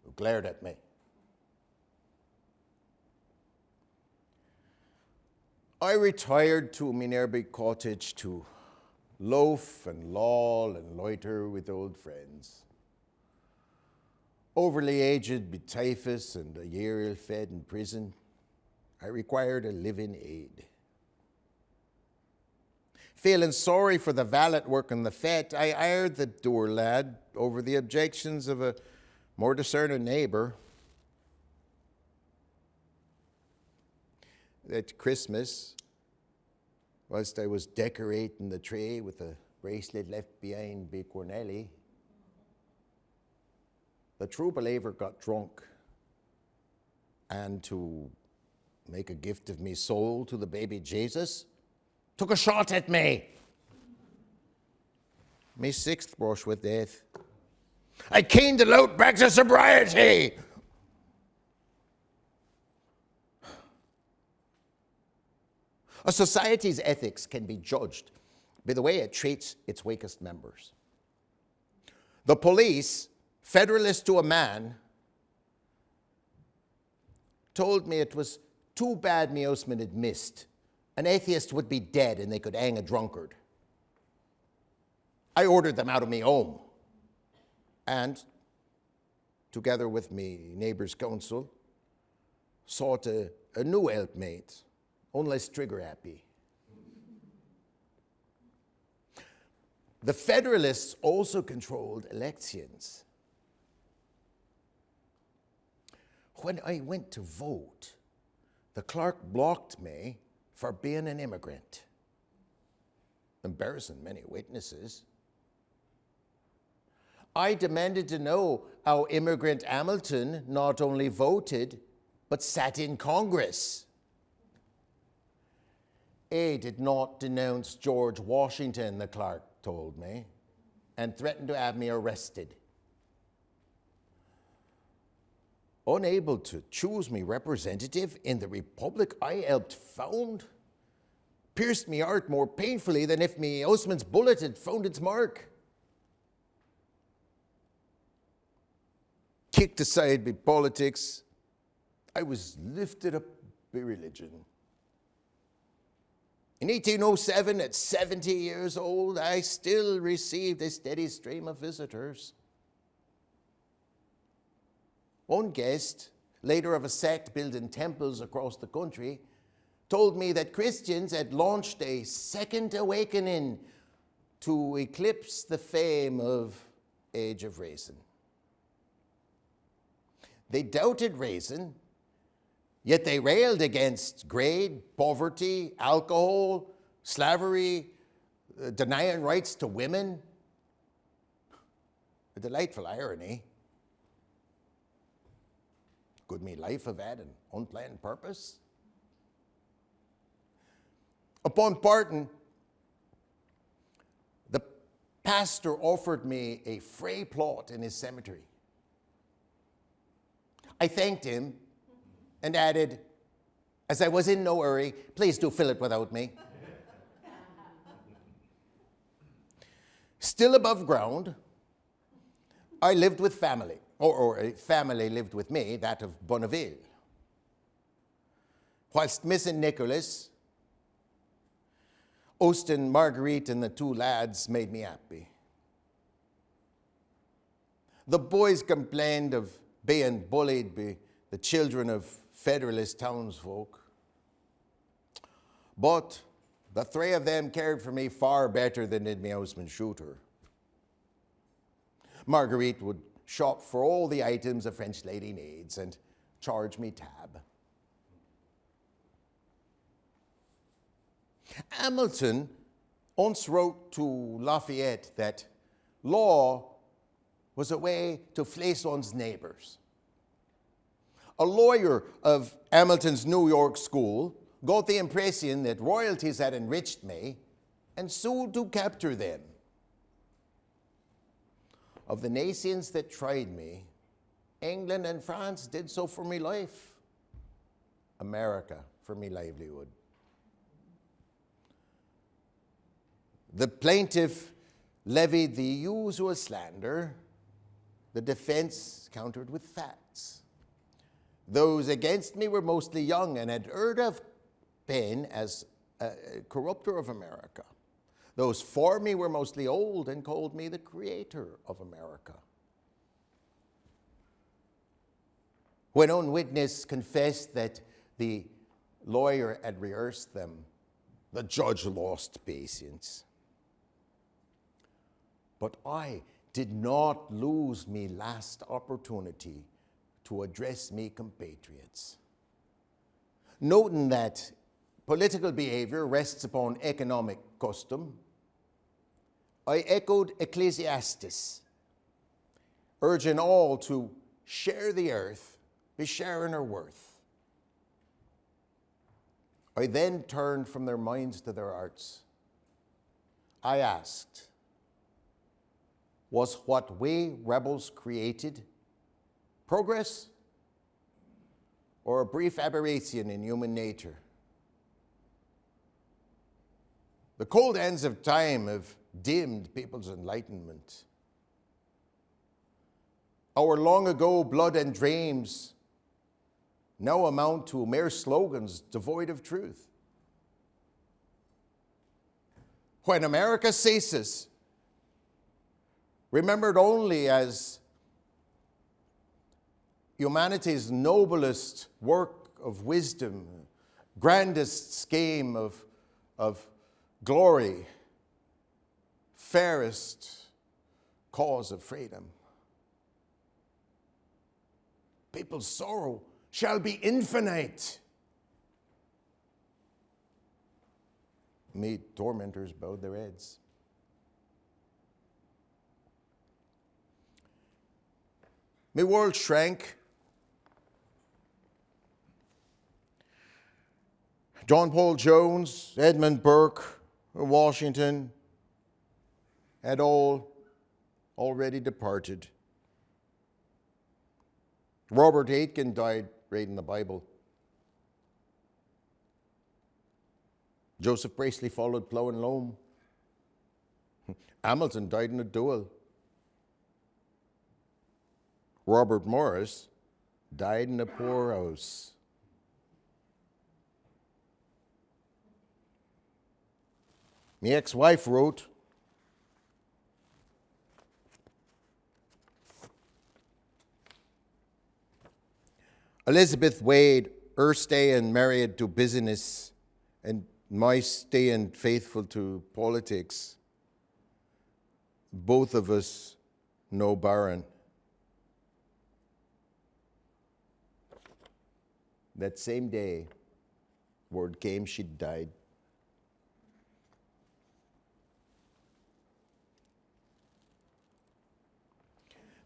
who glared at me. I retired to my nearby cottage to loaf and loll and loiter with old friends. Overly aged with typhus and a year ill-fed in prison, I required a living aid. Feeling sorry for the valet working the fete, I hired the door lad over the objections of a more discerning neighbor. At Christmas, whilst I was decorating the tree with a bracelet left behind by Cornelli, the true believer got drunk, and to make a gift of me soul to the baby Jesus, took a shot at me. Me sixth brush with death. I keened the lout back to sobriety. A society's ethics can be judged by the way it treats its weakest members. The police, Federalist to a man, told me it was too bad me husband had missed. An atheist would be dead and they could hang a drunkard. I ordered them out of me home. And, together with me neighbours' council, sought a new helpmate, unless trigger happy. The Federalists also controlled elections. When I went to vote, the clerk blocked me for being an immigrant, embarrassing many witnesses. I demanded to know how immigrant Hamilton not only voted, but sat in Congress. He did not denounce George Washington, the clerk told me, and threatened to have me arrested. Unable to choose me representative in the republic I helped found, pierced me heart more painfully than if me husband's bullet had found its mark. Kicked aside by politics, I was lifted up by religion. In 1807, at 70 years old, I still received a steady stream of visitors. One guest, leader of a sect building temples across the country, told me that Christians had launched a second awakening to eclipse the fame of Age of Reason. They doubted reason, yet they railed against greed, poverty, alcohol, slavery, denying rights to women. A delightful irony. Could me life have had an unplanned purpose? Upon parting, the pastor offered me a free plot in his cemetery. I thanked him and added, as I was in no hurry, please do fill it without me. Still above ground, I lived with family, or a family lived with me, that of Bonneville. Whilst missing Nicholas, Austin, Marguerite, and the two lads made me happy. The boys complained of being bullied by the children of Federalist townsfolk. But the three of them cared for me far better than did my husband Shooter. Marguerite would shop for all the items a French lady needs and charge me tab. Hamilton once wrote to Lafayette that law was a way to fleece one's neighbors. A lawyer of Hamilton's New York school got the impression that royalties had enriched me and sued to capture them. Of the nations that tried me, England and France did so for me life. America for me livelihood. The plaintiff levied the usual slander. The defense countered with facts. Those against me were mostly young and had heard of Paine as a corrupter of America. Those for me were mostly old and called me the creator of America. When one witness confessed that the lawyer had rehearsed them, the judge lost patience. But I did not lose me last opportunity to address me compatriots. Noting that political behavior rests upon economic custom, I echoed Ecclesiastes, urging all to share the earth, be sharing her worth. I then turned from their minds to their hearts. I asked, was what we rebels created progress or a brief aberration in human nature? The cold ends of time have dimmed people's enlightenment. Our long ago blood and dreams now amount to mere slogans devoid of truth. When America ceases, remembered only as humanity's noblest work of wisdom, grandest scheme of glory, fairest cause of freedom. People's sorrow shall be infinite. Me tormentors bowed their heads. Me world shrank. John Paul Jones, Edmund Burke, Washington had all already departed. Robert Aitken died reading the Bible. Joseph Priestley followed plough and loam. Hamilton died in a duel. Robert Morris died in a poorhouse. My ex-wife wrote, Elizabeth Wade, her staying married to business and my staying faithful to politics. Both of us no barren. That same day, word came she'd died.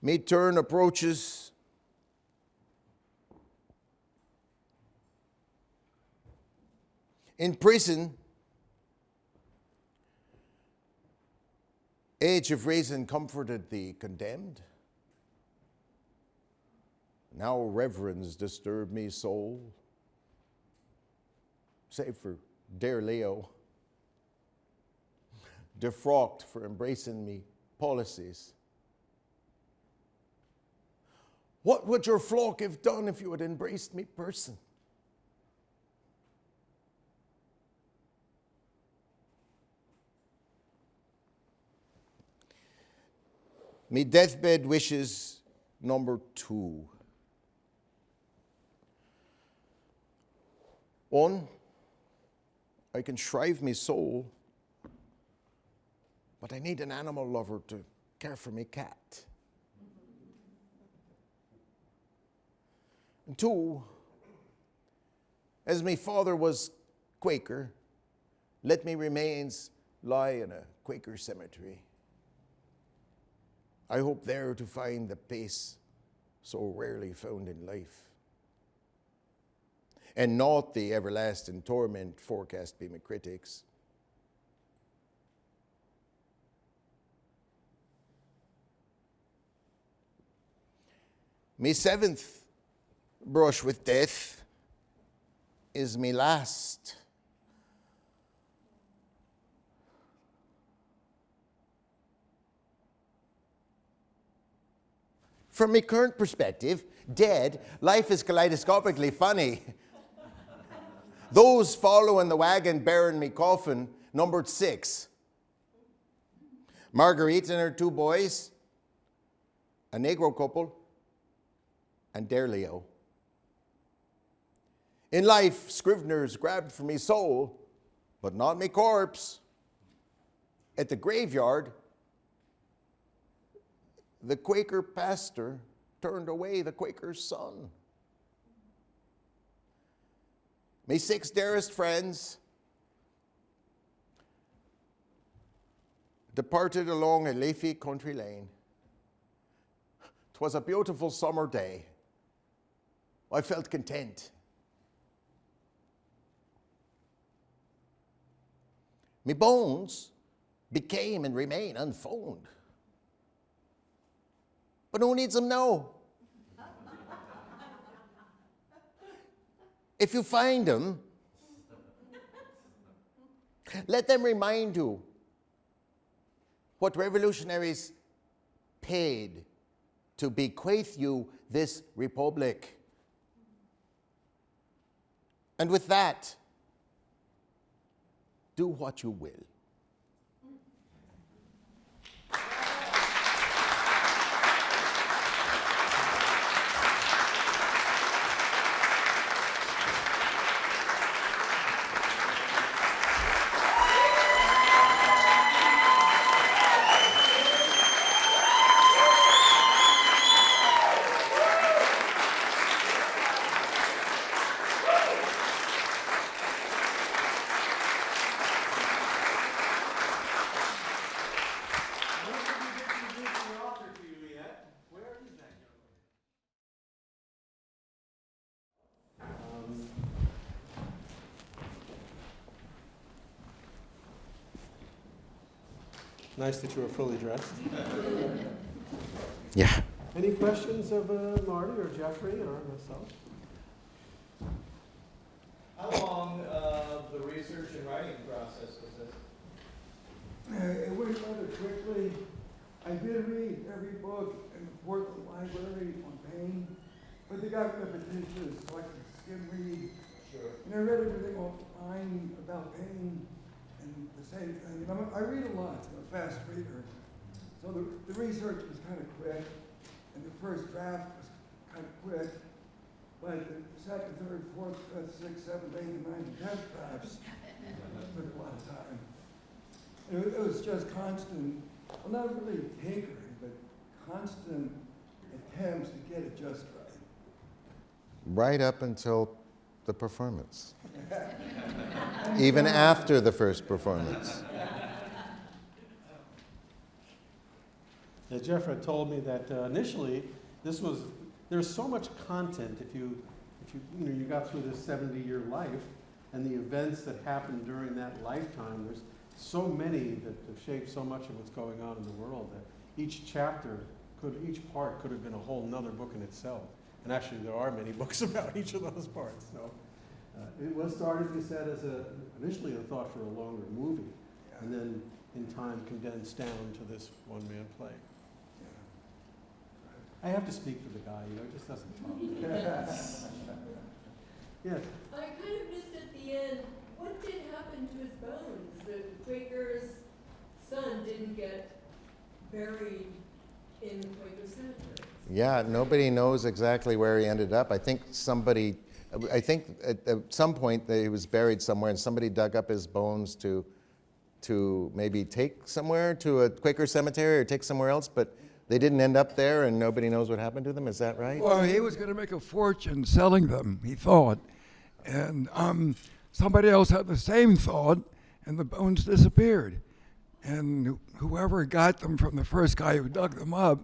Me turn approaches. In prison, age of reason comforted the condemned. Now reverence disturb me soul, save for dear Leo, defrocked for embracing me policies. What would your flock have done if you had embraced me person? Me deathbed wishes number 2. 1, I can shrive me soul, but I need an animal lover to care for me cat. And 2, as me father was Quaker, let me remains lie in a Quaker cemetery. I hope there to find the peace so rarely found in life, and not the everlasting torment forecast by my critics. Me 7th brush with death is me last. From my current perspective, dead, life is kaleidoscopically funny. Those following the wagon bearing me coffin numbered 6. Marguerite and her 2 boys, a Negro couple, and dear Leo. In life, Scriveners grabbed for me soul, but not me corpse. At the graveyard, the Quaker pastor turned away the Quaker's son. Me 6 dearest friends departed along a leafy country lane. 'Twas a beautiful summer day. I felt content. Me bones became and remain unfound. But who needs them now? If you find them, Let them remind you what revolutionaries paid to bequeath you this republic. And with that, do what you will. Nice that you were fully dressed. Yeah. Any questions of Marty or Jeffrey or myself? How long of the research and writing process was this? It went rather quickly. I did read every book in the Portland Library on Paine, but they got repetitious, so I could skim read. Sure. And I read everything online about Paine and the same thing. And I read a lot, so I'm a fast reader. So the research was kind of quick, and the first draft was kind of quick. But the second, third, fourth, fifth, sixth, seventh, eighth, and ninth, and 10th drafts took a lot of time. It was just constant, well, not really tinkering, but constant attempts to get it just right. Right up until the performance. Even after the first performance. Yeah, Jeff had told me that initially there's so much content if you got through this 70-year life and the events that happened during that lifetime. There's so many that have shaped so much of what's going on in the world that each part could have been a whole nother book in itself. And actually, there are many books about each of those parts. So it was started, you said, as initially a thought for a longer movie, and then in time condensed down to this one-man play. I have to speak for the guy, it just doesn't talk. Yes. I kind of missed at the end, what did happen to his bones? The Quaker's son didn't get buried in the Quaker cemetery. Yeah, nobody knows exactly where he ended up. I think at some point that he was buried somewhere and somebody dug up his bones to maybe take somewhere to a Quaker cemetery or take somewhere else, but they didn't end up there and nobody knows what happened to them. Is that right? Well, he was going to make a fortune selling them, he thought. And somebody else had the same thought, and the bones disappeared. And whoever got them from the first guy who dug them up,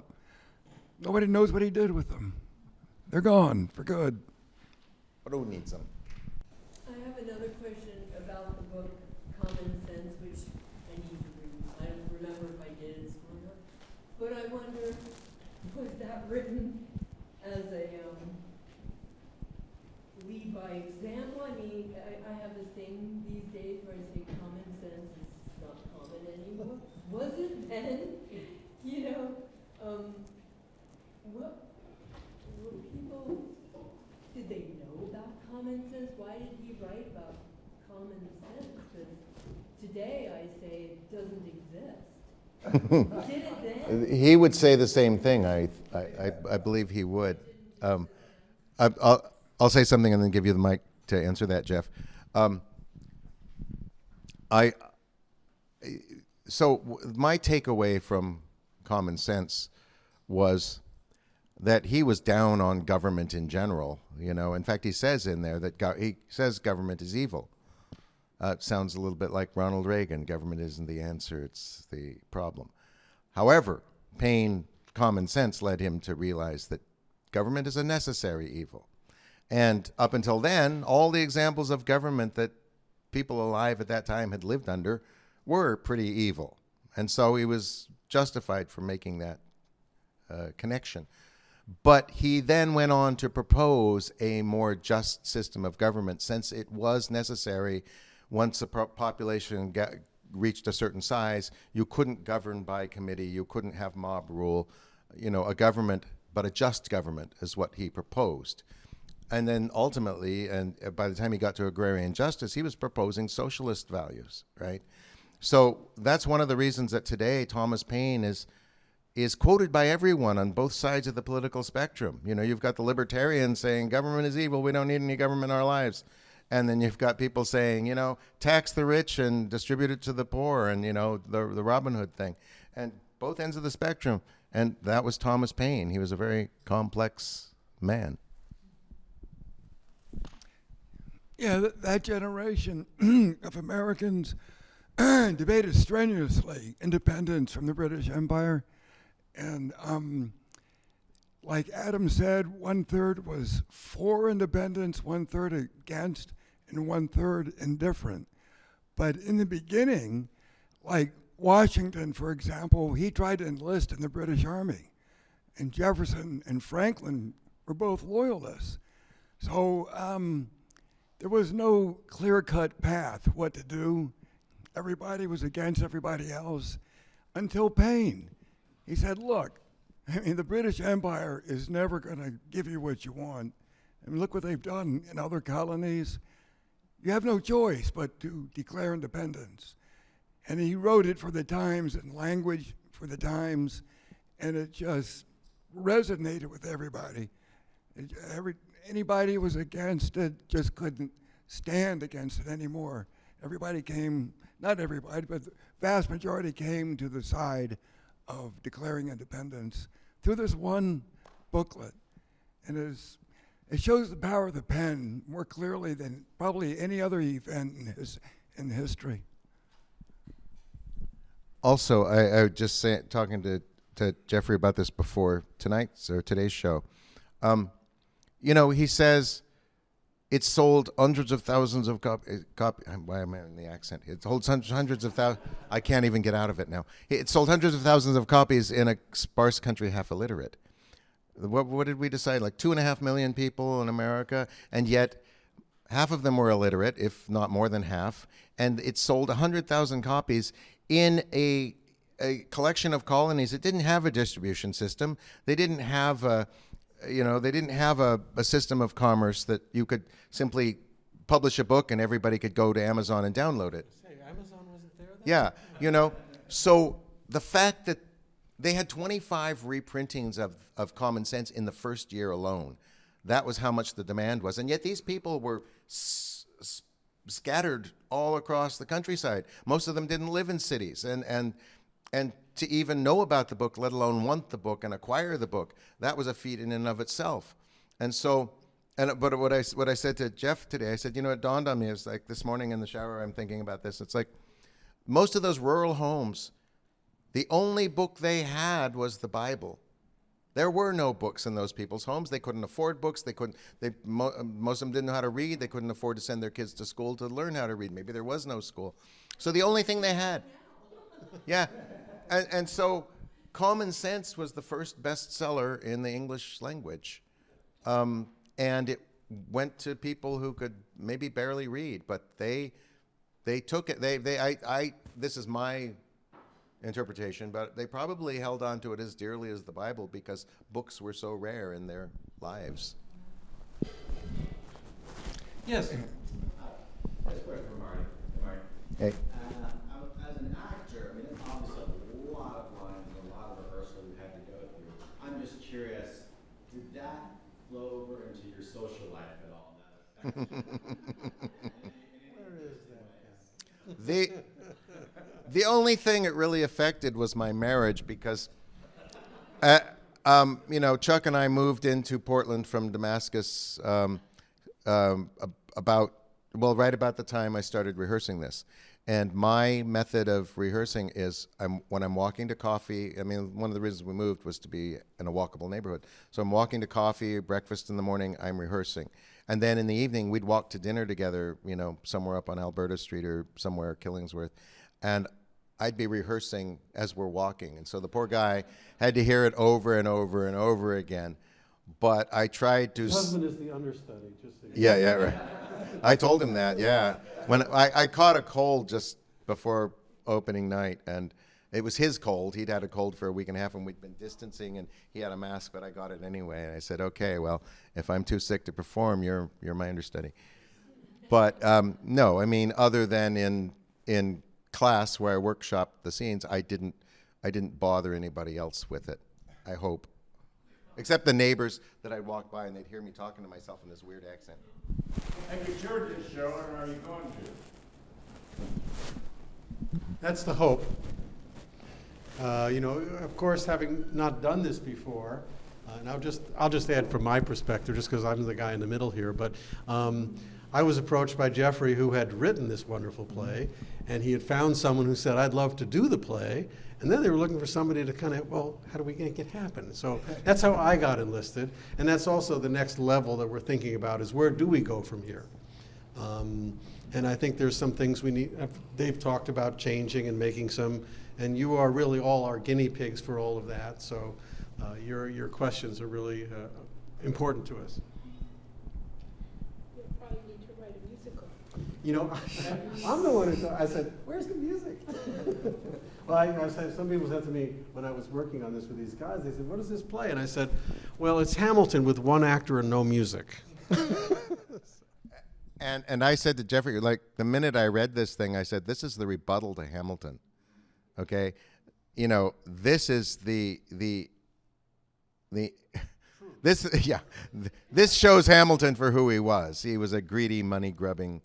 nobody knows what he did with them. They're gone for good. But who needs them? I have another question about the book Common Sense, which I need to read. I don't remember if I did in school or not. But I wonder, was that written as a lead by example? I mean, I have this thing these days where I say common sense is not common anymore. Was it then? What were people, did they know about common sense? Why did he write about common sense? Because today I say it doesn't exist. Did it then? He would say the same thing. I believe he would. I'll say something and then give you the mic to answer that, Jeff. So my takeaway from Common Sense was that he was down on government in general. In fact, he says in there that he says government is evil. It sounds a little bit like Ronald Reagan. Government isn't the answer; it's the problem. However, Paine, Common Sense led him to realize that government is a necessary evil. And up until then, all the examples of government that people alive at that time had lived under were pretty evil. And so he was justified for making that connection. But he then went on to propose a more just system of government, since it was necessary once a population reached a certain size, you couldn't govern by committee, you couldn't have mob rule, a government, but a just government is what he proposed. And then ultimately, and by the time he got to agrarian justice, he was proposing socialist values, right? So that's one of the reasons that today Thomas Paine is quoted by everyone on both sides of the political spectrum. You've got the libertarians saying government is evil, we don't need any government in our lives. And then you've got people saying, tax the rich and distribute it to the poor, and, the Robin Hood thing. And both ends of the spectrum. And that was Thomas Paine. He was a very complex man. Yeah, that generation of Americans debated strenuously independence from the British Empire. And like Adam said, 1/3 was for independence, 1/3 against, and 1/3 indifferent. But in the beginning, like Washington, for example, he tried to enlist in the British Army. And Jefferson and Franklin were both loyalists. So there was no clear-cut path what to do. Everybody was against everybody else until Paine. He said, look, the British Empire is never going to give you what you want. Look what they've done in other colonies. You have no choice but to declare independence. And he wrote it for the times and language for the times, and it just resonated with everybody. Anybody who was against it just couldn't stand against it anymore. Everybody came, not everybody, but the vast majority came to the side of declaring independence through this one booklet. And it shows the power of the pen more clearly than probably any other event in history. Also, I was just talking to Jeffrey about this before today's show. He says it sold hundreds of thousands of copies. Why am I in the accent? It sold hundreds of thousands. I can't even get out of it now. It sold hundreds of thousands of copies in a sparse country half illiterate. What did we decide? Like 2.5 million people in America, and yet half of them were illiterate, if not more than half. And it sold 100,000 copies in a collection of colonies that didn't have a distribution system. They didn't have a system of commerce that you could simply publish a book and everybody could go to Amazon and download it. Say, Amazon wasn't there then? Yeah, so the fact that they had 25 reprintings of Common Sense in the first year alone, that was how much the demand was. And yet these people were scattered all across the countryside. Most of them didn't live in cities. And to even know about the book, let alone want the book and acquire the book, that was a feat in and of itself. And so, but what I said to Jeff today, I said, it dawned on me, it's like this morning in the shower, I'm thinking about this. It's like most of those rural homes, the only book they had was the Bible. There were no books in those people's homes. They couldn't afford books. Most of them didn't know how to read. They couldn't afford to send their kids to school to learn how to read. Maybe there was no school. So the only thing they had, yeah. And so Common Sense was the first bestseller in the English language. And it went to people who could maybe barely read, but they took it. This is my interpretation, but they probably held on to it as dearly as the Bible because books were so rare in their lives. Yes. That's a question for Marty. Hey. As an actor, there's obviously a lot of lines, a lot of rehearsal you had to go through. I'm just curious, did that flow over into your social life at all? Where is that? The only thing it really affected was my marriage because, Chuck and I moved into Portland from Damascus right about the time I started rehearsing this. And my method of rehearsing is when I'm walking to coffee. One of the reasons we moved was to be in a walkable neighborhood. So I'm walking to coffee, breakfast in the morning, I'm rehearsing. And then in the evening, we'd walk to dinner together, somewhere up on Alberta Street or somewhere, Killingsworth. And I'd be rehearsing as we're walking. And so the poor guy had to hear it over and over and over again. But I tried to... Your husband is the understudy, just so you know. Yeah, right. I told him that, yeah. When I caught a cold just before opening night, and it was his cold. He'd had a cold for a week and a half, and we'd been distancing, and he had a mask, but I got it anyway. And I said, okay, well, if I'm too sick to perform, you're my understudy. But no, I mean, other than in class where I workshopped the scenes, I didn't bother anybody else with it, I hope. Except the neighbors that I'd walk by and they'd hear me talking to myself in this weird accent. Have you toured this show, or are you going to? That's the hope. Of course, having not done this before, and I'll just add from my perspective, just because I'm the guy in the middle here, but I was approached by Jeffrey, who had written this wonderful play, and he had found someone who said, I'd love to do the play, and then they were looking for somebody to kind of, well, how do we make it happen? So that's how I got enlisted, and that's also the next level that we're thinking about, is where do we go from here? And I think there's some things we need, they've talked about changing and making some, and you are really all our guinea pigs for all of that, so your questions are really important to us. You'll probably need to write a musical. You know, I'm the one who I said, where's the music? Well, I said, some people said to me when I was working on this with these guys, they said, what is this play? And I said, well, it's Hamilton with one actor and no music. And I said to Jeffrey, like, the minute I read this thing, I said, this is the rebuttal to Hamilton, okay? You know, this is this shows Hamilton for who he was. He was a greedy, money-grubbing,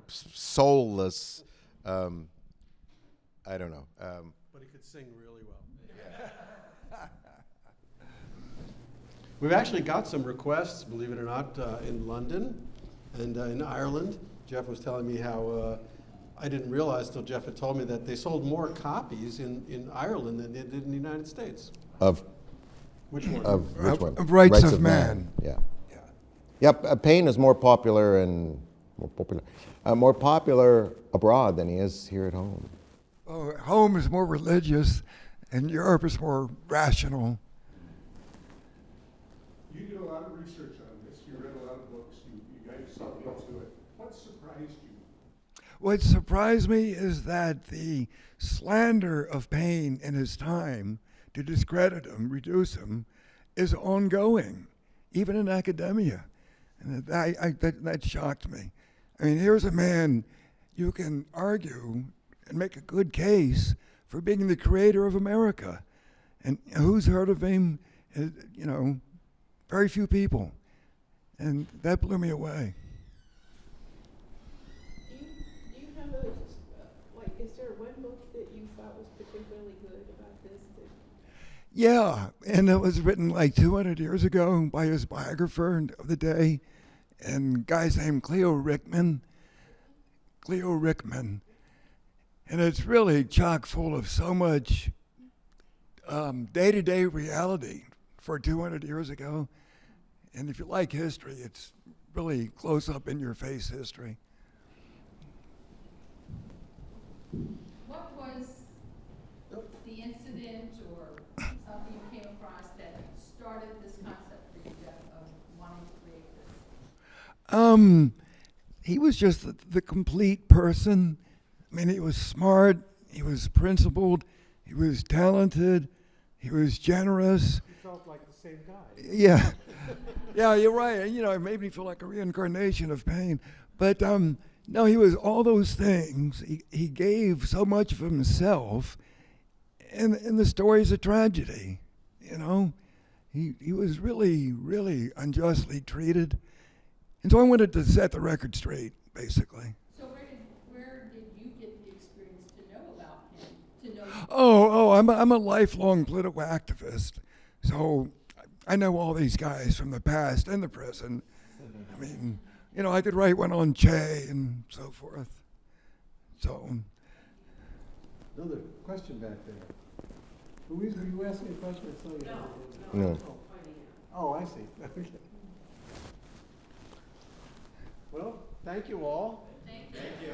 soulless, I don't know. But he could sing really well. We've actually got some requests, believe it or not, in London and in Ireland. Jeff was telling me how I didn't realize till Jeff had told me that they sold more copies in Ireland than they did in the United States. Of Which one? which one? Of Rights of Man. Yeah. Yep. Paine is more popular abroad than he is here at home. Oh, home is more religious, and Europe is more rational. You did a lot of research on this. You read a lot of books. You got yourself into it. What surprised you? What surprised me is that the slander of Paine in his time to discredit him, reduce him, is ongoing, even in academia. And that shocked me. I mean, here's a man you can argue and make a good case for being the creator of America. And who's heard of him? You know, very few people. And that blew me away. Do you have is there one book that you thought was particularly good about this? Yeah, and it was written like 200 years ago by his biographer of the day, and guy's named Cleo Rickman. And it's really chock full of so much day-to-day reality for 200 years ago. And if you like history, it's really close up in your face history. What was the incident or something you came across that started this concept for you, Jeff, of wanting to create this? He was just the complete person. I mean, he was smart, he was principled, he was talented, he was generous. You felt like the same guy. Yeah. Yeah, you're right. You know, it made me feel like a reincarnation of Paine. But no, he was all those things. He gave so much of himself, and the story's a tragedy, you know. He was really, really unjustly treated. And so I wanted to set the record straight, basically. So where did you get the experience to know about him? To know Oh, I'm a lifelong political activist. So I know all these guys from the past and the present. I mean, you know, I could write one on Che and so forth. So. Another question back there. Were you asking a question? I saw you. No. Oh, I see. Okay. Well, thank you all. Thank you.